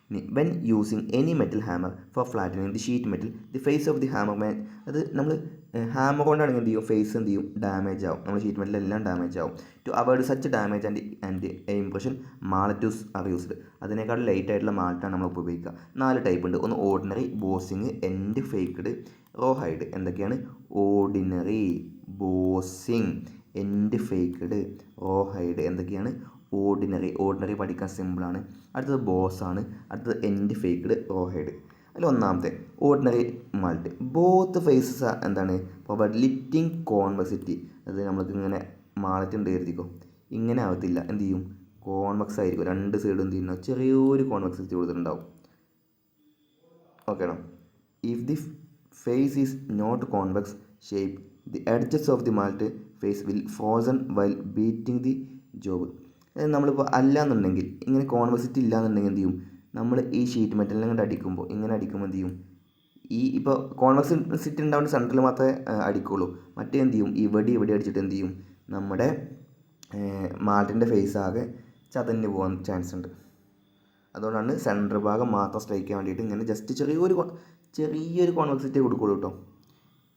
ഇനി when using any metal hammer for flattening the sheet metal, the face of the hammer അത് നമ്മൾ ഹാമർ കൊണ്ടാണെങ്കിൽ എന്ത് ചെയ്യും, ഫേസ് എന്ത് ചെയ്യും, ഡാമേജ് ആവും. നമ്മൾ ഷീറ്റ് മെറ്റലെല്ലാം ഡാമേജ് ആവും. To avoid such damage and impression mallets are used. അതിനേക്കാൾ ലൈറ്റ് ആയിട്ടുള്ള മാൾട്ടാണ് നമ്മൾ ഉപയോഗിക്കുക. 4 ടൈപ്പ് ഉണ്ട്. ഒന്ന് ഓർഡിനറി, ബോസിങ്, എൻഡ് ഫേക്ക്ഡ്, റോഹൈഡ്. എന്തൊക്കെയാണ്, ഓർഡിനറി, ബോസിങ്, എൻഡ് ഫേക്ക്ഡ്, റോഹൈഡ്. എന്തൊക്കെയാണ്, ഓർഡിനറി പഠിക്കാൻ സിമ്പിളാണ്. അടുത്തത് ബോസാണ്, അടുത്തത് എൻഡ് ഫേക്ക്ഡ്, റോഹൈഡ്. അതിൽ ഒന്നാമത്തെ ഓർഡിനറി മാൾട്ട്. ബോത്ത് ഫേസസ് എന്താണ്, പ്രൊവൈഡ് ലിഫ്റ്റിംഗ് കോൺവെക്സിറ്റി. അത് നമ്മൾക്ക് ഇങ്ങനെ മാളറ്റ് ഉണ്ട് കരുതിക്കോ, ഇങ്ങനെ ആവത്തില്ല, എന്ത് ചെയ്യും, കോൺവെക്സ് ആയിരിക്കും. 2 സൈഡും എന്ത് ചെയ്യുന്ന ചെറിയൊരു കോൺവെക്സിറ്റി കൊടുത്തിട്ടുണ്ടാവും. Okay. If the face is not convex shape the edges of the mallet face will frozen while beating the job. നമ്മളിപ്പോൾ അല്ലാന്നുണ്ടെങ്കിൽ ഇങ്ങനെ കോൺവെക്സിറ്റി ഇല്ലാന്നുണ്ടെങ്കിൽ എന്ത് ചെയ്യും, നമ്മൾ ഈ ഷീറ്റ് മെറ്റലിനെ കൊണ്ട് അടിക്കുമ്പോൾ എന്ത് ചെയ്യും, ഈ ഇപ്പോൾ കോൺവെക്സിറ്റി ഉണ്ടാവുന്ന സെൻറ്ററിൽ മാത്രമേ അടിക്കുള്ളൂ. മറ്റേ എന്ത് ചെയ്യും, ഇവിടെ അടിച്ചിട്ട് എന്ത് ചെയ്യും, നമ്മുടെ മാൾട്ടിൻ്റെ ഫേസ് ആകെ ചതഞ്ഞ് പോകാൻ ചാൻസ് ഉണ്ട്. അതുകൊണ്ടാണ് സെൻറ്റർ ഭാഗം മാത്രം സ്ട്രൈക്ക് ചെയ്യാൻ വേണ്ടിയിട്ട് ഇങ്ങനെ ജസ്റ്റ് ചെറിയൊരു കോൺവെക്സിറ്റി കൊടുക്കുള്ളൂ കേട്ടോ.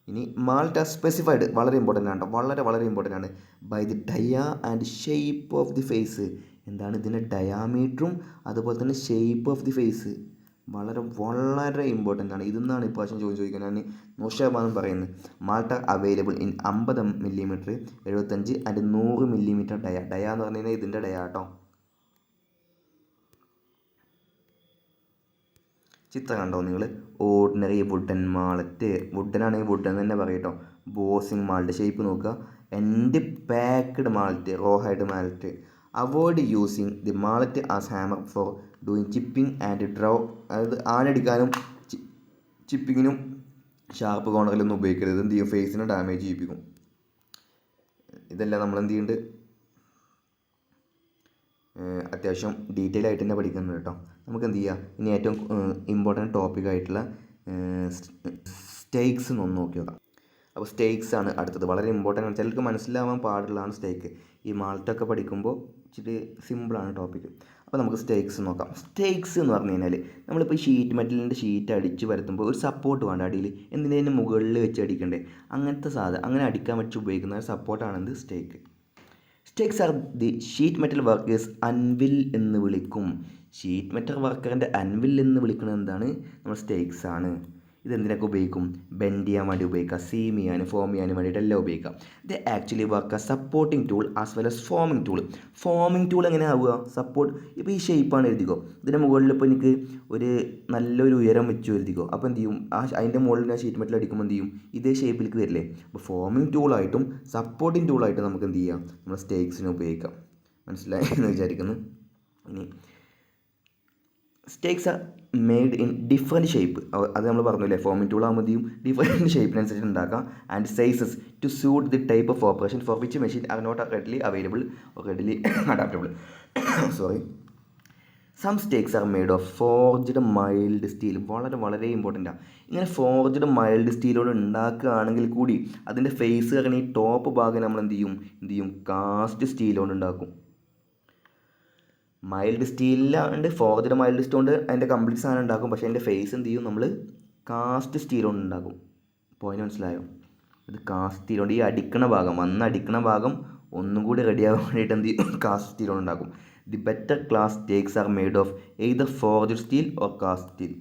ഇനി മാൾട്ട് സ്പെസിഫൈഡ് വളരെ ഇമ്പോർട്ടൻ്റ് ആണ് കേട്ടോ, വളരെ ഇമ്പോർട്ടൻ്റ് ആണ്. By the dia and shape of the face. എന്താണ് ഇതിൻ്റെ ഡയാമീറ്ററും അതുപോലെ തന്നെ ഷേപ്പ് ഓഫ് ദി ഫേസ് വളരെ ഇമ്പോർട്ടൻ്റ് ആണ്. ഇതെന്നാണ് ഇപ്പോൾ ചോദിക്കുന്നത്. ഞാൻ 100% പറയുന്നത്. Mallet available in 50 millimetre, 75 and 100 millimetre dia എന്ന് പറഞ്ഞു കഴിഞ്ഞാൽ ഇതിൻ്റെ ഡയ കേട്ടോ. ചിത്രം കണ്ടോ നിങ്ങൾ? ഓർഡിനറി വുഡൻ മാൾട്ട്, വുഡനാണെങ്കിൽ വുഡൻ തന്നെ പറയും കേട്ടോ. ബോസിങ് മാൾട്ട് ഷേപ്പ് നോക്കുക. End packed mallet, rawhide mallet. Avoid using the malt as hammer four doing chipping and draw. അതായത് ആണടിക്കാനും ചിപ്പിങ്ങിനും ഷാർപ്പ് കോർണറിലൊന്നും ഉപയോഗിക്കരുത്. എന്ത് ചെയ്യും, ഫേസിനെ ഡാമേജ് ചെയ്യിപ്പിക്കും. ഇതെല്ലാം നമ്മൾ എന്ത് ചെയ്യുന്നുണ്ട്, അത്യാവശ്യം ഡീറ്റെയിൽ ആയിട്ട് തന്നെ പഠിക്കുന്നുണ്ട് കേട്ടോ. നമുക്ക് എന്ത് ചെയ്യാം, ഇനി ഏറ്റവും ഇമ്പോർട്ടൻറ്റ് ടോപ്പിക്കായിട്ടുള്ള സ്റ്റേക്സ് ഒന്ന് നോക്കി നോക്കാം. അപ്പോൾ സ്റ്റേക്സ് ആണ് അടുത്തത്. വളരെ ഇമ്പോർട്ടൻ്റ് ആണ്, ചിലർക്ക് മനസ്സിലാവാൻ പാടുള്ളതാണ് സ്റ്റേക്ക്. ഈ മാൾട്ടൊക്കെ പഠിക്കുമ്പോൾ ഇച്ചിരി സിമ്പിളാണ് ടോപ്പിക്ക്. അപ്പോൾ നമുക്ക് സ്റ്റേക്സ് നോക്കാം. സ്റ്റേക്സ് എന്ന് പറഞ്ഞു കഴിഞ്ഞാൽ നമ്മളിപ്പോൾ ഷീറ്റ് മെറ്റലിൻ്റെ ഷീറ്റ് അടിച്ച് വരുത്തുമ്പോൾ ഒരു സപ്പോർട്ട് വേണ്ട അടിയിൽ, എന്തിനേലും മുകളിൽ വെച്ച് അടിക്കണ്ടേ, അങ്ങനത്തെ അങ്ങനെ അടിക്കാൻ വെച്ച് ഉപയോഗിക്കുന്ന സപ്പോർട്ടാണ് stake. Stakes are the sheet metal workers anvil എന്ന് വിളിക്കും. ഷീറ്റ് മെറ്റൽ വർക്കറിൻ്റെ അൻവിൽ എന്ന് വിളിക്കുന്നത് എന്താണ്, നമ്മൾ സ്റ്റേക്സ് ആണ്. ഇതെന്തിനൊക്കെ ഉപയോഗിക്കും, ബെൻഡ് ചെയ്യാൻ വേണ്ടി ഉപയോഗിക്കാം, സീം ചെയ്യാനും ഫോം ചെയ്യാനും വേണ്ടിയിട്ടെല്ലാം ഉപയോഗിക്കാം. ഇത് actually work a supporting tool as well as forming tool. Forming tool എങ്ങനെ ആവുക, സപ്പോർട്ട് ഇപ്പോൾ ഈ ഷേപ്പാണ് എഴുതിക്കോ, ഇതിൻ്റെ മുകളിൽ ഇപ്പോൾ എനിക്ക് നല്ലൊരു ഉയരം വെച്ച് എഴുതിക്കോ. അപ്പോൾ എന്ത് ചെയ്യും, അതിൻ്റെ മുകളിൽ ഞാൻ ഷീറ്റ് മെറ്റൽ അടിക്കുമ്പോൾ എന്ത് ചെയ്യും, ഇതേ ഷേപ്പിലേക്ക് വരില്ലേ. അപ്പോൾ ഫോമിംഗ് ടൂളായിട്ടും സപ്പോർട്ടിംഗ് ടൂളായിട്ടും നമുക്ക് എന്ത് ചെയ്യാം, നമ്മൾ സ്റ്റേക്സിനെ ഉപയോഗിക്കാം. മനസ്സിലായി എന്ന് വിചാരിക്കുന്നു. ഇനി stakes are made in different shape. അത് നമ്മൾ പറഞ്ഞില്ലേ, ഫോമിംഗ് ടൂൾ ആകുമ്പോൾ മതിയും ഡിഫറെൻറ്റ് ഷേപ്പിനനുസരിച്ച് ഉണ്ടാക്കാം. And sizes to suit the type of operation for which machine are not readily available or readily adaptable. Some stakes are made of forged mild steel. വളരെ important ആണ്. ഇങ്ങനെ forged mild സ്റ്റീലോട് ഉണ്ടാക്കുകയാണെങ്കിൽ കൂടി അതിൻ്റെ face കാരണം ഈ ടോപ്പ് ഭാഗം നമ്മൾ എന്ത് ചെയ്യും, കാസ്റ്റ് സ്റ്റീലോട് ഉണ്ടാക്കും. മൈൽഡ് സ്റ്റീലിലാണ്ട് ഫോർജ്ഡ് മൈൽഡ് സ്റ്റീൽ കൊണ്ട് അതിൻ്റെ കംപ്ലീറ്റ് സാധനം ഉണ്ടാക്കും. പക്ഷേ അതിൻ്റെ ഫേസ് എന്ത് ചെയ്യും, നമ്മൾ കാസ്റ്റ് സ്റ്റീൽ കൊണ്ട് ഉണ്ടാക്കും. പോയിന്റ് മനസ്സിലായോ? ഇത് കാസ്റ്റ് സ്റ്റീൽ കൊണ്ട് ഈ അടിക്കണ ഭാഗം ഒന്നും കൂടി റെഡിയാകാൻ വേണ്ടിയിട്ട് എന്ത് ചെയ്യും, കാസ്റ്റ് സ്റ്റീൽ കൊണ്ട് ഉണ്ടാക്കും. The better class stakes are made of either forged steel or cast steel.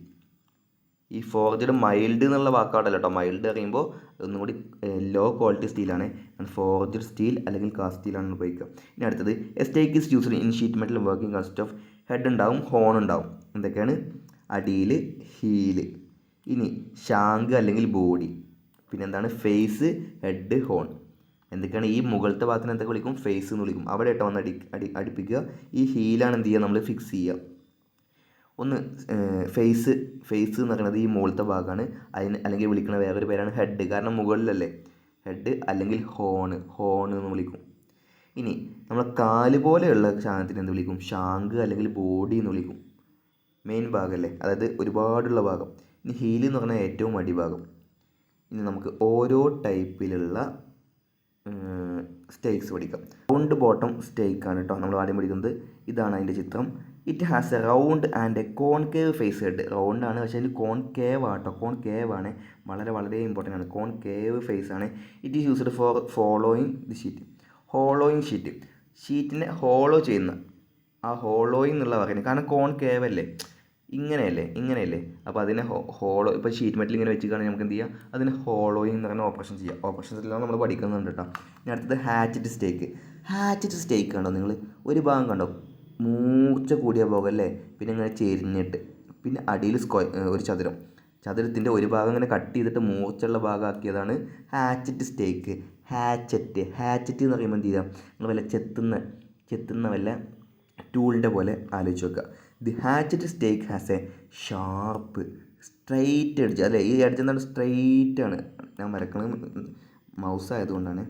ഈ ഫോർജ്ഡ് മൈൽഡ് എന്നുള്ള വാക്കാടല്ലോ കേട്ടോ. മൈൽഡ് പറയുമ്പോൾ ഒന്നും കൂടി ലോ ക്വാളിറ്റി സ്റ്റീലാണ്. ഫോർജ്ഡ് സ്റ്റീൽ അല്ലെങ്കിൽ കാസ്റ്റ് സ്റ്റീലാണ് ഉപയോഗിക്കുക. ഇനി അടുത്തത് stake is used in sheet metal working consist of head ഉണ്ടാവും, ഹോൺ ഉണ്ടാവും. എന്തൊക്കെയാണ്, അടിയിൽ ഹീല്, ഇനി ഷാങ്ക് അല്ലെങ്കിൽ ബോഡി, പിന്നെ എന്താണ് ഫേസ്, ഹെഡ്, ഹോൺ. എന്തൊക്കെയാണ് ഈ മുകളിലത്തെ ഭാഗത്തിന് എന്തൊക്കെ വിളിക്കും, ഫേസ് എന്ന് വിളിക്കും. അവിടെ കേട്ടോ വന്ന് അടുപ്പിക്കുക. ഈ ഹീലാണ് എന്ത് ചെയ്യുക, നമ്മൾ ഫിക്സ് ചെയ്യുക. ഒന്ന് ഫേസ് എന്ന് പറയുന്നത് ഈ മുകളിലത്തെ ഭാഗമാണ്. അതിന് അല്ലെങ്കിൽ വിളിക്കുന്ന വേറൊരു പേരാണ് ഹെഡ്, കാരണം മുകളിലല്ലേ. ഹെഡ് അല്ലെങ്കിൽ ഹോൺ എന്ന് വിളിക്കും. ഇനി നമ്മൾ കാല് പോലെയുള്ള സാധനത്തിന് എന്ത് വിളിക്കും, ഷാങ്ക് അല്ലെങ്കിൽ ബോഡി എന്ന് വിളിക്കും. മെയിൻ ഭാഗമല്ലേ, അതായത് ഒരുപാടുള്ള ഭാഗം. ഇനി ഹീൽ എന്ന് പറഞ്ഞാൽ ഏറ്റവും അടിഭാഗം. ഇനി നമുക്ക് ഓരോ ടൈപ്പിലുള്ള സ്റ്റേക്സ് പഠിക്കാം. റൗണ്ട് ബോട്ടം സ്റ്റേക്കാണ് കേട്ടോ നമ്മൾ ആദ്യം പഠിക്കുന്നത്. ഇതാണ് അതിൻ്റെ ചിത്രം. It has a round and a concave face head. റൗണ്ടാണ്, പക്ഷേ അതിന് കോൺകേവ് ആട്ടോ, കോൺകേവ് ആണ്. വളരെ ഇമ്പോർട്ടൻ്റ് ആണ്. കോൺകേവ് ഫേസ് ആണ്. It is used for following the sheet. Hollowing ഷീറ്റിനെ ഹോളോ ചെയ്യുന്ന ആ ഹോളോയിങ് എന്നുള്ള പറയുന്നത്, കാരണം കോൺകേവ് അല്ലേ, ഇങ്ങനെയല്ലേ. അപ്പോൾ അതിനെ ഹോളോ, ഇപ്പോൾ ഷീറ്റ് മെറ്റൽ ഇങ്ങനെ വെച്ചിട്ടാണെങ്കിൽ നമുക്ക് എന്ത് ചെയ്യാം, അതിനെ ഹോളോയിങ് എന്ന് പറയുന്ന ഓപ്പറേഷൻ ചെയ്യാം. ഓപ്പറേഷൻസെല്ലാം നമ്മൾ പഠിക്കുന്നുണ്ട് കേട്ടോ. ഇനി അടുത്തത് ഹാച്ചറ്റ് സ്റ്റേക്ക് കണ്ടോ നിങ്ങൾ, ഒരു ഭാഗം കണ്ടോ മൂർച്ച കൂടിയ ഭാഗം അല്ലേ, പിന്നെ ഇങ്ങനെ ചെരിഞ്ഞിട്ട്, പിന്നെ അടിയിൽ ഒരു ചതുരത്തിൻ്റെ ഒരു ഭാഗം ഇങ്ങനെ കട്ട് ചെയ്തിട്ട് മൂർച്ചുള്ള ഭാഗമാക്കിയതാണ് ഹാച്ചറ്റ് സ്റ്റേക്ക്. ഹാച്ചറ്റ് എന്ന് പറയുമ്പോൾ എന്ത് ചെയ്യുക, നിങ്ങൾ വല്ല ചെത്തുന്ന വല്ല ടൂളിൻ്റെ പോലെ ആലോചിച്ച് വെക്കുക. The hatchet stake has a sharp straight edge അല്ലേ, ഈ എഡ്ജ് എന്താണ് സ്ട്രെയിറ്റ് ആണ്. ഞാൻ വരക്കണത് മൗസ് ആയതുകൊണ്ടാണ്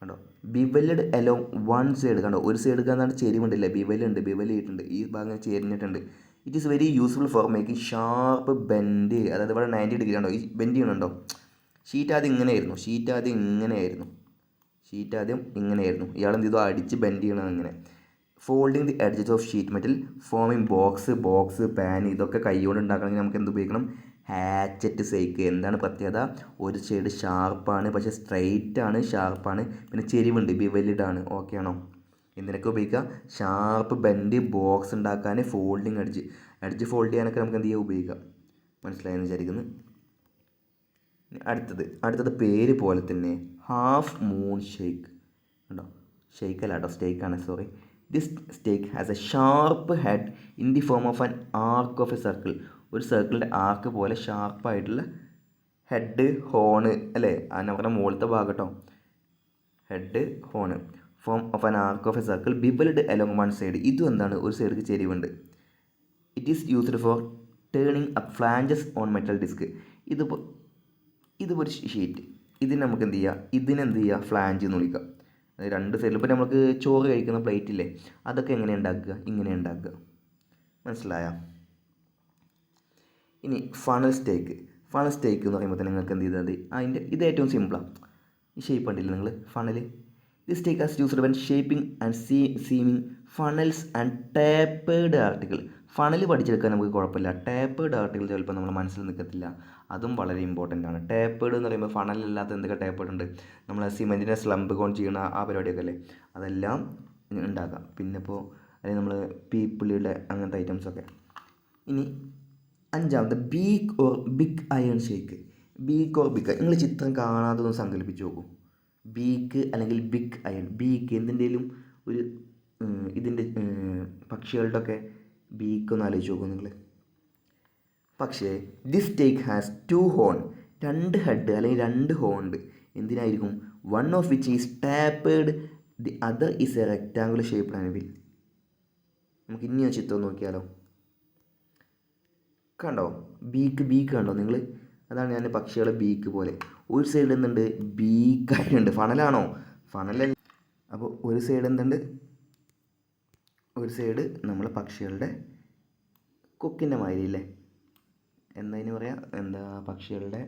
കണ്ടോ. ബിവൽഡ് എലോങ് വൺ സൈഡ് കണ്ടോ, ഒരു സൈഡ് എന്താണ് ചെരിവുണ്ടല്ലേ, ബിവലുണ്ട്, ബിവൽ ചെയ്തിട്ടുണ്ട്, ഈ ഭാഗം ചെരിഞ്ഞിട്ടുണ്ട്. It is very useful for making sharp bend. അതായത് ഇവിടെ 90 ഡിഗ്രി കണ്ടോ, ഈ ബെൻഡ് ചെയ്യണുണ്ടോ. ഷീറ്റ് ആദ്യം ഇങ്ങനെയായിരുന്നു. ഇയാൾ എന്ത് ചെയ്തു, അടിച്ച് ബെൻഡ് ചെയ്യണം അങ്ങനെ. Folding the edges of sheet metal forming box pan. ഇതൊക്കെ കൈകൊണ്ട് ഉണ്ടാക്കണമെങ്കിൽ നമുക്ക് എന്ത് ഉപയോഗിക്കണം, ഹാച്ചറ്റ് സൈക്ക്. എന്താണ് പ്രത്യേകത, ഒരു സൈഡ് ഷാർപ്പാണ്, പക്ഷേ സ്ട്രെയിറ്റ് ആണ്, ഷാർപ്പാണ്, പിന്നെ ചെരിവുണ്ട്, ബിവൽഡ് ആണ്. ഓക്കെ ആണോ. എന്തിനൊക്കെ ഉപയോഗിക്കുക, ഷാർപ്പ് ബെൻഡ്, ബോക്സ് ഉണ്ടാക്കാൻ, ഫോൾഡിങ് എഡ്ജ് ഫോൾഡ് ചെയ്യാനൊക്കെ നമുക്ക് എന്ത് ചെയ്യാം, ഉപയോഗിക്കാം. മനസ്സിലായെന്ന് വിചാരിക്കുന്നു. അടുത്തത് പേര് പോലെ തന്നെ ഹാഫ് മൂൺ ഷേക്ക് ഉണ്ടോ, ഷേക്ക് അല്ല കേട്ടോ, സ്റ്റേക്കാണ്, sorry. This stake has a sharp head in the form of an arc of a circle. ഒരു സർക്കിളിൻ്റെ ആർക്ക് പോലെ ഷാർപ്പായിട്ടുള്ള ഹെഡ്, ഹോണ് അല്ലേ, നമ്മുടെ മുകളിലത്തെ ഭാഗം കേട്ടോ, head, horn, form of an arc of a circle bevelled along one side. ഇതും എന്താണ്, ഒരു സൈഡിലേക്ക് ചെരിവുണ്ട്. It is used for turning up flanges on metal disc. ഇതൊരു ഷീറ്റ്, ഇതിന് നമുക്ക് എന്ത് ചെയ്യുക, ഫ്ലാഞ്ച് എന്ന് വിളിക്കാം. അതായത് രണ്ട് സൈഡിൽ ഇപ്പോൾ നമുക്ക് ചോറ് കഴിക്കുന്ന പ്ലേറ്റ് ഇല്ലേ, അതൊക്കെ ഇങ്ങനെ ഉണ്ടാക്കുക. മനസ്സിലായോ. ഇനി ഫണൽ സ്റ്റേക്ക് എന്ന് പറയുമ്പോൾ തന്നെ നിങ്ങൾക്ക് എന്ത് ചെയ്താൽ ഇത് ഏറ്റവും സിമ്പിളാണ്. ഈ ഷേപ്പ് കണ്ടില്ലേ നിങ്ങൾ, funnel. This stake has used when shaping and seaming funnels and tapered article. Funnel പഠിച്ചെടുക്കാൻ നമുക്ക് കുഴപ്പമില്ല, ടാപ്പേഡ് ആർട്ടിക്കിൾ ചിലപ്പോൾ നമ്മൾ മനസ്സിൽ നിൽക്കത്തില്ല, അതും വളരെ ഇമ്പോർട്ടൻ്റ് ആണ്. ടാപ്പേഡ് എന്ന് പറയുമ്പോൾ ഫണലല്ലാത്ത എന്തൊക്കെ ടാപ്പേഡ് ഉണ്ട്, നമ്മൾ സിമെൻറ്റിനെ സ്ലംബ് കോൺ ചെയ്യണ ആ പരിപാടിയൊക്കെ അല്ലേ, അതെല്ലാം ഉണ്ടാക്കാം. പിന്നെ ഇപ്പോൾ അല്ലെങ്കിൽ നമ്മൾ പീപ്പിളിയുടെ അങ്ങനത്തെ ഐറ്റംസൊക്കെ. ഇനി അഞ്ചാമത്തെ beak or big iron stake. നിങ്ങൾ ചിത്രം കാണാതെ ഒന്ന് സങ്കല്പിച്ച് നോക്കൂ. ബീക്ക് അല്ലെങ്കിൽ ബിഗ് അയൺ. ബീക്ക് എന്തിൻ്റെയും ഒരു ഇതിൻ്റെ പക്ഷികളുടെ ഒക്കെ ബീക്ക് ഒന്ന് ആലോചിച്ച് നോക്കൂ നിങ്ങൾ. പക്ഷേ this stake has 2 horn, 2 head അല്ലെങ്കിൽ 2 ഹോൺ ഉണ്ട്. എന്തിനായിരിക്കും, one of which is tapered, the other is a rectangular shaped anvil. നമുക്ക് ഇനി ചിത്രം നോക്കിയാലോ. കണ്ടോ ബീക്ക് കണ്ടോ നിങ്ങൾ, അതാണ് ഞാൻ പക്ഷികളെ ബീക്ക് പോലെ. ഒരു സൈഡ് എന്തുണ്ട്, ബീക്കായിട്ടുണ്ട്. ഫണലാണോ, ഫണലല്ല. അപ്പോൾ ഒരു സൈഡ് എന്തുണ്ട്, ഒരു സൈഡ് നമ്മളെ പക്ഷികളുടെ കൊക്കിൻ്റെ മാതിരി ഇല്ലേ, എന്നതിന് പറയാം, പക്ഷികളുടെ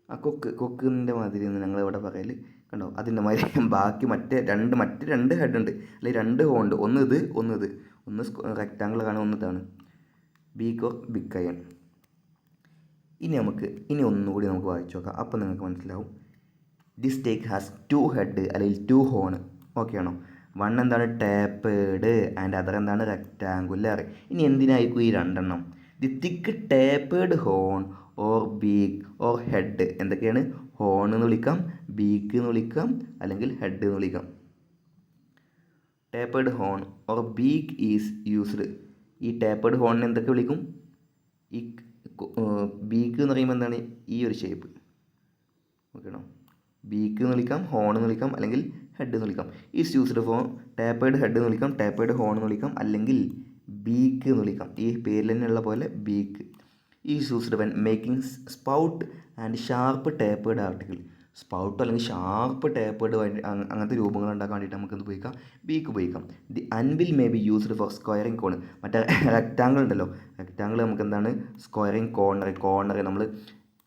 ആ കൊക്കിൻ്റെ മാതിരി എന്ന് ഞങ്ങളിവിടെ പറയൽ. കണ്ടോ അതിൻ്റെ മാതിരി. ബാക്കി മറ്റേ രണ്ട് ഹെഡ് ഉണ്ട്, അല്ലെങ്കിൽ 2 ഹോൺ ഉണ്ട്. ഒന്ന് റെക്റ്റാങ്കിൾ കാണും, ഒന്ന് ഇതാണ്. Beak or big iron. ഇനി ഒന്നുകൂടി നമുക്ക് വായിച്ചു നോക്കാം, അപ്പോൾ നിങ്ങൾക്ക് മനസ്സിലാവും. ദിസ് സ്റ്റേക്ക് ഹാസ് 2 ഹെഡ് അല്ലെങ്കിൽ 2 ഹോൺ. ഓക്കെ ആണോ. വൺ എന്താണ്, ടാപ്പേഡ്, ആൻഡ് അതർ എന്താണ്, റെക്റ്റാങ്കുലർ. ഇനി എന്തിനായിരിക്കും ഈ 2 എണ്ണം. The thick tapered horn or beak or head. എന്തൊക്കെയാണ്, ഹോൺ എന്ന് വിളിക്കാം, ബീക്ക് എന്ന് വിളിക്കാം, അല്ലെങ്കിൽ ഹെഡ് എന്ന് വിളിക്കാം. Tapered horn or beak is used. ഈ ടാപ്പേഡ് ഹോണിനെ എന്തൊക്കെ വിളിക്കും, ഈ ബീക്ക് എന്ന് പറയുമ്പോൾ എന്താണ്, ഈ ഒരു ഷേപ്പ്. ഓക്കെ ആണോ. ബീക്ക് എന്ന് വിളിക്കാം, ഹോൺ എന്ന് വിളിക്കാം, അല്ലെങ്കിൽ ഹെഡ് എന്ന് വിളിക്കാം. Is used four tapered head എന്ന് വിളിക്കാം, ടാപ്പേഡ് ഹോൺ എന്ന് വിളിക്കാം, അല്ലെങ്കിൽ ബീക്ക് എന്ന് വിളിക്കാം. ഈ പേരിൽ തന്നെയുള്ള പോലെ beak. Is used when making spout and sharp tapered article. Spout അല്ലെങ്കിൽ ഷാർപ്പ് ടാപ്പേഡ് അങ്ങനത്തെ രൂപങ്ങൾ ഉണ്ടാക്കാൻ വേണ്ടിയിട്ട് നമുക്ക് എന്ത് ഉപയോഗിക്കാം, ബീക്ക് ഉപയോഗിക്കാം. The anvil may be used for squaring corner. മറ്റേ റെക്റ്റാങ്കിൾ ഉണ്ടല്ലോ, റെക്റ്റാങ്കിൾ നമുക്ക് എന്താണ്, സ്ക്വയറിങ് കോർണർ നമ്മൾ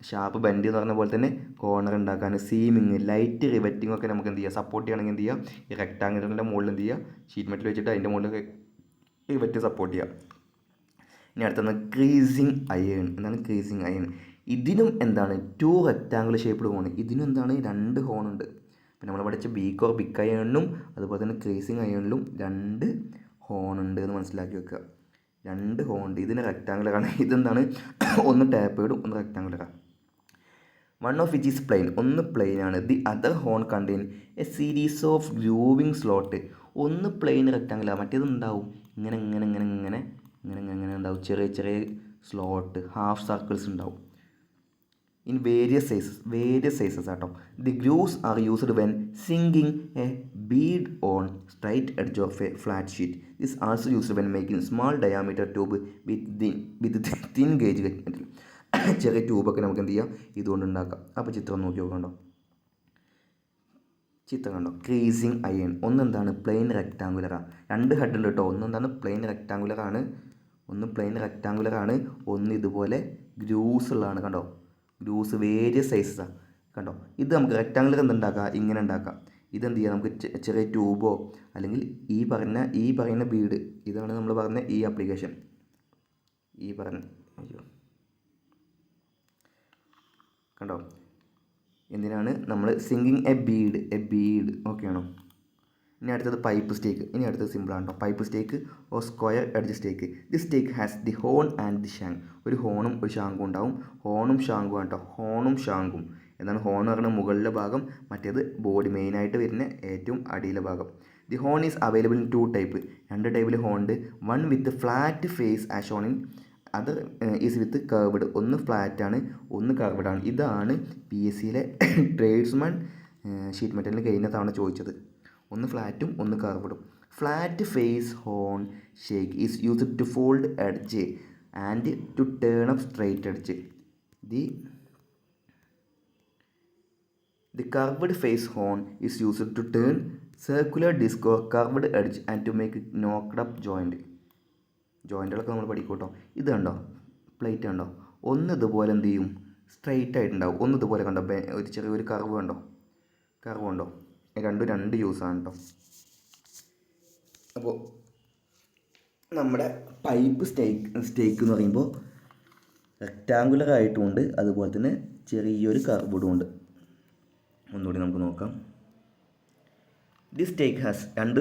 ഷാർപ്പ് ബെൻഡ് എന്ന് പറഞ്ഞ പോലെ തന്നെ കോർണർ ഉണ്ടാക്കാൻ, സീമിങ്, ലൈറ്റ് റിവറ്റിംഗ് ഒക്കെ നമുക്ക് എന്ത് ചെയ്യുക, സപ്പോർട്ട് ചെയ്യണമെങ്കിൽ എന്ത് ചെയ്യുക, ഈ റെക്റ്റാങ്കിളിൻ്റെ മുകളിൽ എന്ത് ചെയ്യുക, ഷീറ്റ് മെറ്റൽ വെച്ചിട്ട് അതിൻ്റെ മുകളിൽ റിവറ്റ് സപ്പോർട്ട് ചെയ്യുക. ഇനി അടുത്തത് ക്രീസിങ് അയൺ. എന്താണ് ക്രീസിങ് അയൺ? ഇതിനും എന്താണ്, 2 റെക്റ്റാങ്കിൾ ഷേപ്പ്ഡ് ഹോൺ. ഇതിനും എന്താണ്, 2 ഹോൺ ഉണ്ട്. പിന്നെ നമ്മൾ പഠിച്ച ബീക്ക് ഓർ ബിഗ് അയണിനും അതുപോലെ തന്നെ ക്രീസിങ് അയണിലും 2 ഹോൺ ഉണ്ട് എന്ന് മനസ്സിലാക്കി വെക്കുക. 2 ഹോൺ ഉണ്ട്. ഇതിന് റെക്റ്റാങ്കുലറാണ്. ഇതെന്താണ്, ഒന്ന് ടാപ്പേഡും ഒന്ന് റെക്റ്റാങ്കുലറാണ്. One of which is plain. ഒന്ന് പ്ലെയിൻ ആണ്. The other horn contain a series of grooving slot. ഒന്ന് പ്ലെയിൻ റെക്റ്റാങ്കുലർ, മറ്റേത് ഉണ്ടാവും ഇങ്ങനെ ഉണ്ടാവും, ചെറിയ സ്ലോട്ട്, ഹാഫ് സർക്കിൾസ് ഉണ്ടാവും. ഇൻ വേരിയസ് സൈസസ് ആട്ടോ. The grooves are used when sinking a bead on straight edge of a flat sheet. This also used when making small diameter tube with thin gauge metal. ചെറിയ ട്യൂബൊക്കെ നമുക്ക് എന്ത് ചെയ്യാം, ഇതുകൊണ്ട് ഉണ്ടാക്കാം. അപ്പോൾ ചിത്രം നോക്കി നോക്കണ്ടോ, ചിത്രം കണ്ടോ, ക്രീസിങ് അയൺ. ഒന്നെന്താണ് പ്ലെയിൻ റെക്റ്റാങ്കുലറാണ്, രണ്ട് ഹെഡ് ഉണ്ട് കേട്ടോ. ഒന്നെന്താണ് പ്ലെയിൻ റെക്റ്റാങ്കുലറാണ്, ഒന്ന് ഇതുപോലെ ഗ്രൂസ് ഉള്ളതാണ്. കണ്ടോ, ഗ്രൂസ് വേരിയസ് സൈസസാണ്. കണ്ടോ, ഇത് നമുക്ക് റെക്റ്റാങ്കുലർ എന്തുണ്ടാക്കാം, ഇങ്ങനെ ഉണ്ടാക്കാം. ഇതെന്ത് ചെയ്യാം, നമുക്ക് ചെറിയ ട്യൂബോ അല്ലെങ്കിൽ ഈ പറയുന്ന ബീഡ്, ഇതാണ് നമ്മൾ പറഞ്ഞ ഈ ആപ്ലിക്കേഷൻ. കണ്ടോ, എന്തിനാണ് നമ്മൾ സിങ്കിങ് എ ബീഡ് ഓക്കെ ആണോ. ഇനി അടുത്തത് പൈപ്പ് സ്റ്റേക്ക്. ഇനി അടുത്തത് സിമ്പിളാണ് കേട്ടോ. Pipe stake or square edge stake. The stake has the horn and the shank. ഒരു ഹോണും ഒരു ഷാങ്കും ഉണ്ടാവും. ഹോണും ഷാങ്കും ആണ് കേട്ടോ. ഹോണും ഷാങ്കും എന്താണ്, ഹോൺ എന്ന് പറയുന്നത് മുകളിലെ ഭാഗം, മറ്റേത് ബോഡി മെയിനായിട്ട് വരുന്ന ഏറ്റവും അടിയിലെ ഭാഗം. The horn is available in 2 type. 2 ടൈപ്പിൽ ഹോൺ ഉണ്ട്. One with flat face as shown in, other is with curved. ഒന്ന് ഫ്ലാറ്റാണ്, ഒന്ന് കർവ്ഡ് ആണ്. ഇതാണ് PSCയിലെ ട്രേഡ്സ്മാൻ ഷീറ്റ് മെറ്റലിന് കഴിഞ്ഞ തവണ ചോദിച്ചത്. ഒന്ന് ഫ്ലാറ്റും ഒന്ന് കർവ്ഡും. Flat face horn shake is used to fold edge and to turn up straight edge. The curved face horn is used to turn circular disc or curved edge and to make knocked up ജോയിൻറ്റുകളൊക്കെ നമ്മൾ പഠിക്കും കേട്ടോ. ഇത് കണ്ടോ, plate കണ്ടോ, ഒന്ന് ഇതുപോലെ എന്ത് ചെയ്യും, സ്ട്രൈറ്റ് ആയിട്ടുണ്ടാവും. ഒന്ന് ഇതുപോലെ കണ്ടോ, ഒരു ചെറിയൊരു കർവ് കണ്ടോ. രണ്ട് യൂസാണ് കേട്ടോ. അപ്പോൾ നമ്മുടെ പൈപ്പ് സ്റ്റേക്ക് എന്ന് പറയുമ്പോൾ റെക്റ്റാങ്കുലർ ആയിട്ടുമുണ്ട്, അതുപോലെ തന്നെ ചെറിയൊരു കർവ്ഡും ഉണ്ട്. ഒന്നുകൂടി നമുക്ക് നോക്കാം. ദി സ്റ്റേക്ക് ഹാസ് രണ്ട്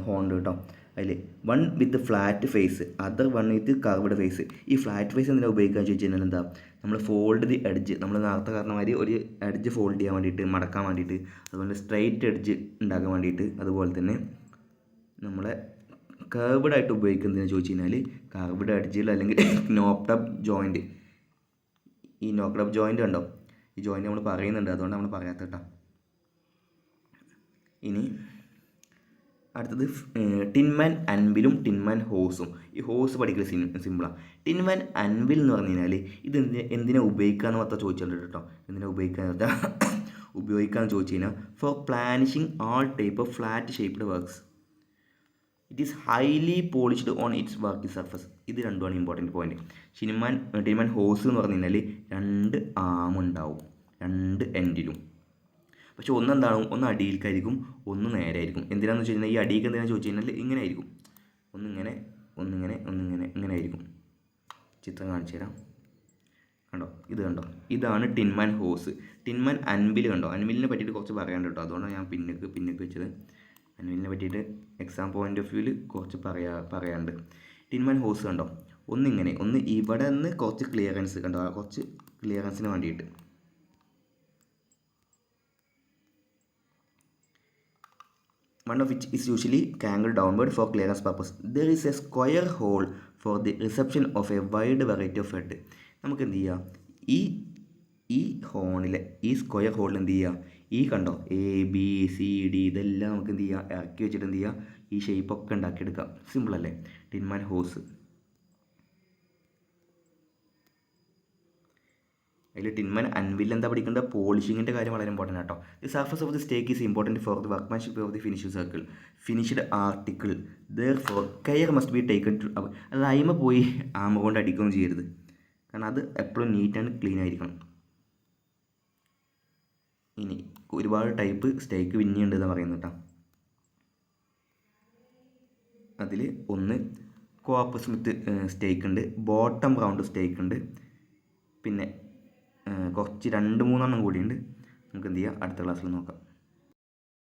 ഹോൺ കേട്ടോ. അതിൽ one with flat face, other one with curved face. ഈ ഫ്ലാറ്റ് ഫേസ് എന്തിനാണ് ഉപയോഗിക്കാൻ ചോദിച്ചു കഴിഞ്ഞാൽ എന്താ, നമ്മൾ ഫോൾഡ് ദി എഡ്ജ്, നമ്മൾ നേരത്തെ കാരണമാതിരി ഒരു എഡ്ജ് ഫോൾഡ് ചെയ്യാൻ വേണ്ടിയിട്ട്, മടക്കാൻ വേണ്ടിയിട്ട്, അതുപോലെ സ്ട്രൈറ്റ് എഡ്ജ് ഉണ്ടാക്കാൻ വേണ്ടിയിട്ട്, അതുപോലെ തന്നെ നമ്മളെ കർവ്ഡ് ആയിട്ട് ഉപയോഗിക്കുന്നതെന്ന് ചോദിച്ചു കഴിഞ്ഞാൽ കർവ്ഡ് എഡ്ജിൽ അല്ലെങ്കിൽ നോക്ക്ഡ് അപ്പ് ജോയിൻറ്റ്. ഈ നോക്ക്ഡ് അപ്പ് ജോയിൻറ്റ് കണ്ടോ, ഈ ജോയിൻറ്റ് നമ്മൾ പറയുന്നുണ്ട്, അതുകൊണ്ട് നമ്മൾ പറയാത്ത കേട്ടോ. ഇനി അടുത്തത് ടിൻമാൻ അൻവിലും ടിൻമാൻ ഹോസും. ഈ ഹോസ് പഠിക്കൽ സിമ്പിളാണ്. ടിൻമാൻ അൻവിൽ എന്ന് പറഞ്ഞു കഴിഞ്ഞാൽ ഇത് എന്തിനാണ് ഉപയോഗിക്കാമെന്ന് മാത്രം ചോദിച്ചിട്ടുണ്ട് കേട്ടോ. എന്തിനാണ് ഉപയോഗിക്കാമെന്ന് ചോദിച്ചു കഴിഞ്ഞാൽ for planishing all type of flat shaped works. It is highly polished on its working surface. ഇത് രണ്ടുമാണ് ഇമ്പോർട്ടൻറ്റ് പോയിന്റ്. ടിൻമാൻ ഹോസ് എന്ന് പറഞ്ഞു കഴിഞ്ഞാൽ 2 ആമുണ്ടാവും, 2 എൻഡിലും. പക്ഷെ ഒന്ന് അടിയിലേക്കായിരിക്കും, ഒന്ന് നേരെ ആയിരിക്കും. എന്തിനാണെന്ന് വെച്ച് കഴിഞ്ഞാൽ ഈ അടിയിലേക്ക് എന്തിനാണെന്ന് ചോദിച്ചു കഴിഞ്ഞാൽ ഇങ്ങനെ ആയിരിക്കും, ഒന്നിങ്ങനെ ഇങ്ങനെ ആയിരിക്കും. ചിത്രം കാണിച്ചു തരാം. കണ്ടോ, ഇത് കണ്ടോ, ഇതാണ് ടിൻമാൻ ഹോസ്. ടിൻമാൻ അൻവിൽ കണ്ടോ, അൻവിലിനെ പറ്റിയിട്ട് കുറച്ച് പറയാണ്ട് കേട്ടോ, അതുകൊണ്ടാണ് ഞാൻ പിന്നേക്ക് വെച്ചത്. അൻവിലിനെ പറ്റിയിട്ട് എക്സാം പോയിന്റ് ഓഫ് വ്യൂവിൽ കുറച്ച് പറയാണ്ട്. ടിൻമാൻ ഹോസ് കണ്ടോ, ഒന്ന് ഇവിടെ നിന്ന് കുറച്ച് ക്ലിയറൻസ് കണ്ടോ, കുറച്ച് ക്ലിയറൻസിന് വേണ്ടിയിട്ട്. One of which is usually angled downward for clearance purpose. There is a square hole for the reception of a wide variety of head. നമുക്ക് എന്ത് ചെയ്യാം, ഈ ഹോണിലെ ഈ സ്ക്വയർ ഹോളിൽ എന്ത് ചെയ്യുക, ഈ കണ്ടോ ABCD ഇതെല്ലാം നമുക്ക് എന്ത് ചെയ്യുക, ഇറക്കി വെച്ചിട്ട് എന്ത് ചെയ്യുക, ഈ ഷേപ്പൊക്കെ ഉണ്ടാക്കിയെടുക്കാം. സിമ്പിളല്ലേ. ടിൻമാൻ ഹോസ്. അതിൽ ടിൻമാൻ അൻവിൽ എന്താ പഠിക്കേണ്ടത്, പോളിഷിങ്ങിൻ്റെ കാര്യം വളരെ ഇമ്പോർട്ടൻ്റ് ആട്ടോ. The surface of the stake is important for the workmanship of the finished article. Therefore care must be taken to. അത് അയിമ പോയി ആമ കൊണ്ട് അടിക്കുകയൊന്നും ചെയ്യരുത്, കാരണം അത് എപ്പോഴും നീറ്റ് ആൻഡ് ക്ലീൻ ആയിരിക്കണം. ഇനി ഒരുപാട് ടൈപ്പ് സ്റ്റേക്ക് പിന്നെയുണ്ട് എന്ന് പറയുന്നത് കേട്ടോ. അതിൽ ഒന്ന് കോപ്പർ സ്മിത്ത് സ്റ്റേക്ക് ഉണ്ട്, ബോട്ടം റൗണ്ട് സ്റ്റേക്ക് ഉണ്ട്, പിന്നെ കുറച്ച് 2-3 എണ്ണം കൂടിയുണ്ട്. നമുക്ക് എന്ത് ചെയ്യാം, അടുത്ത ക്ലാസ്സിൽ നോക്കാം.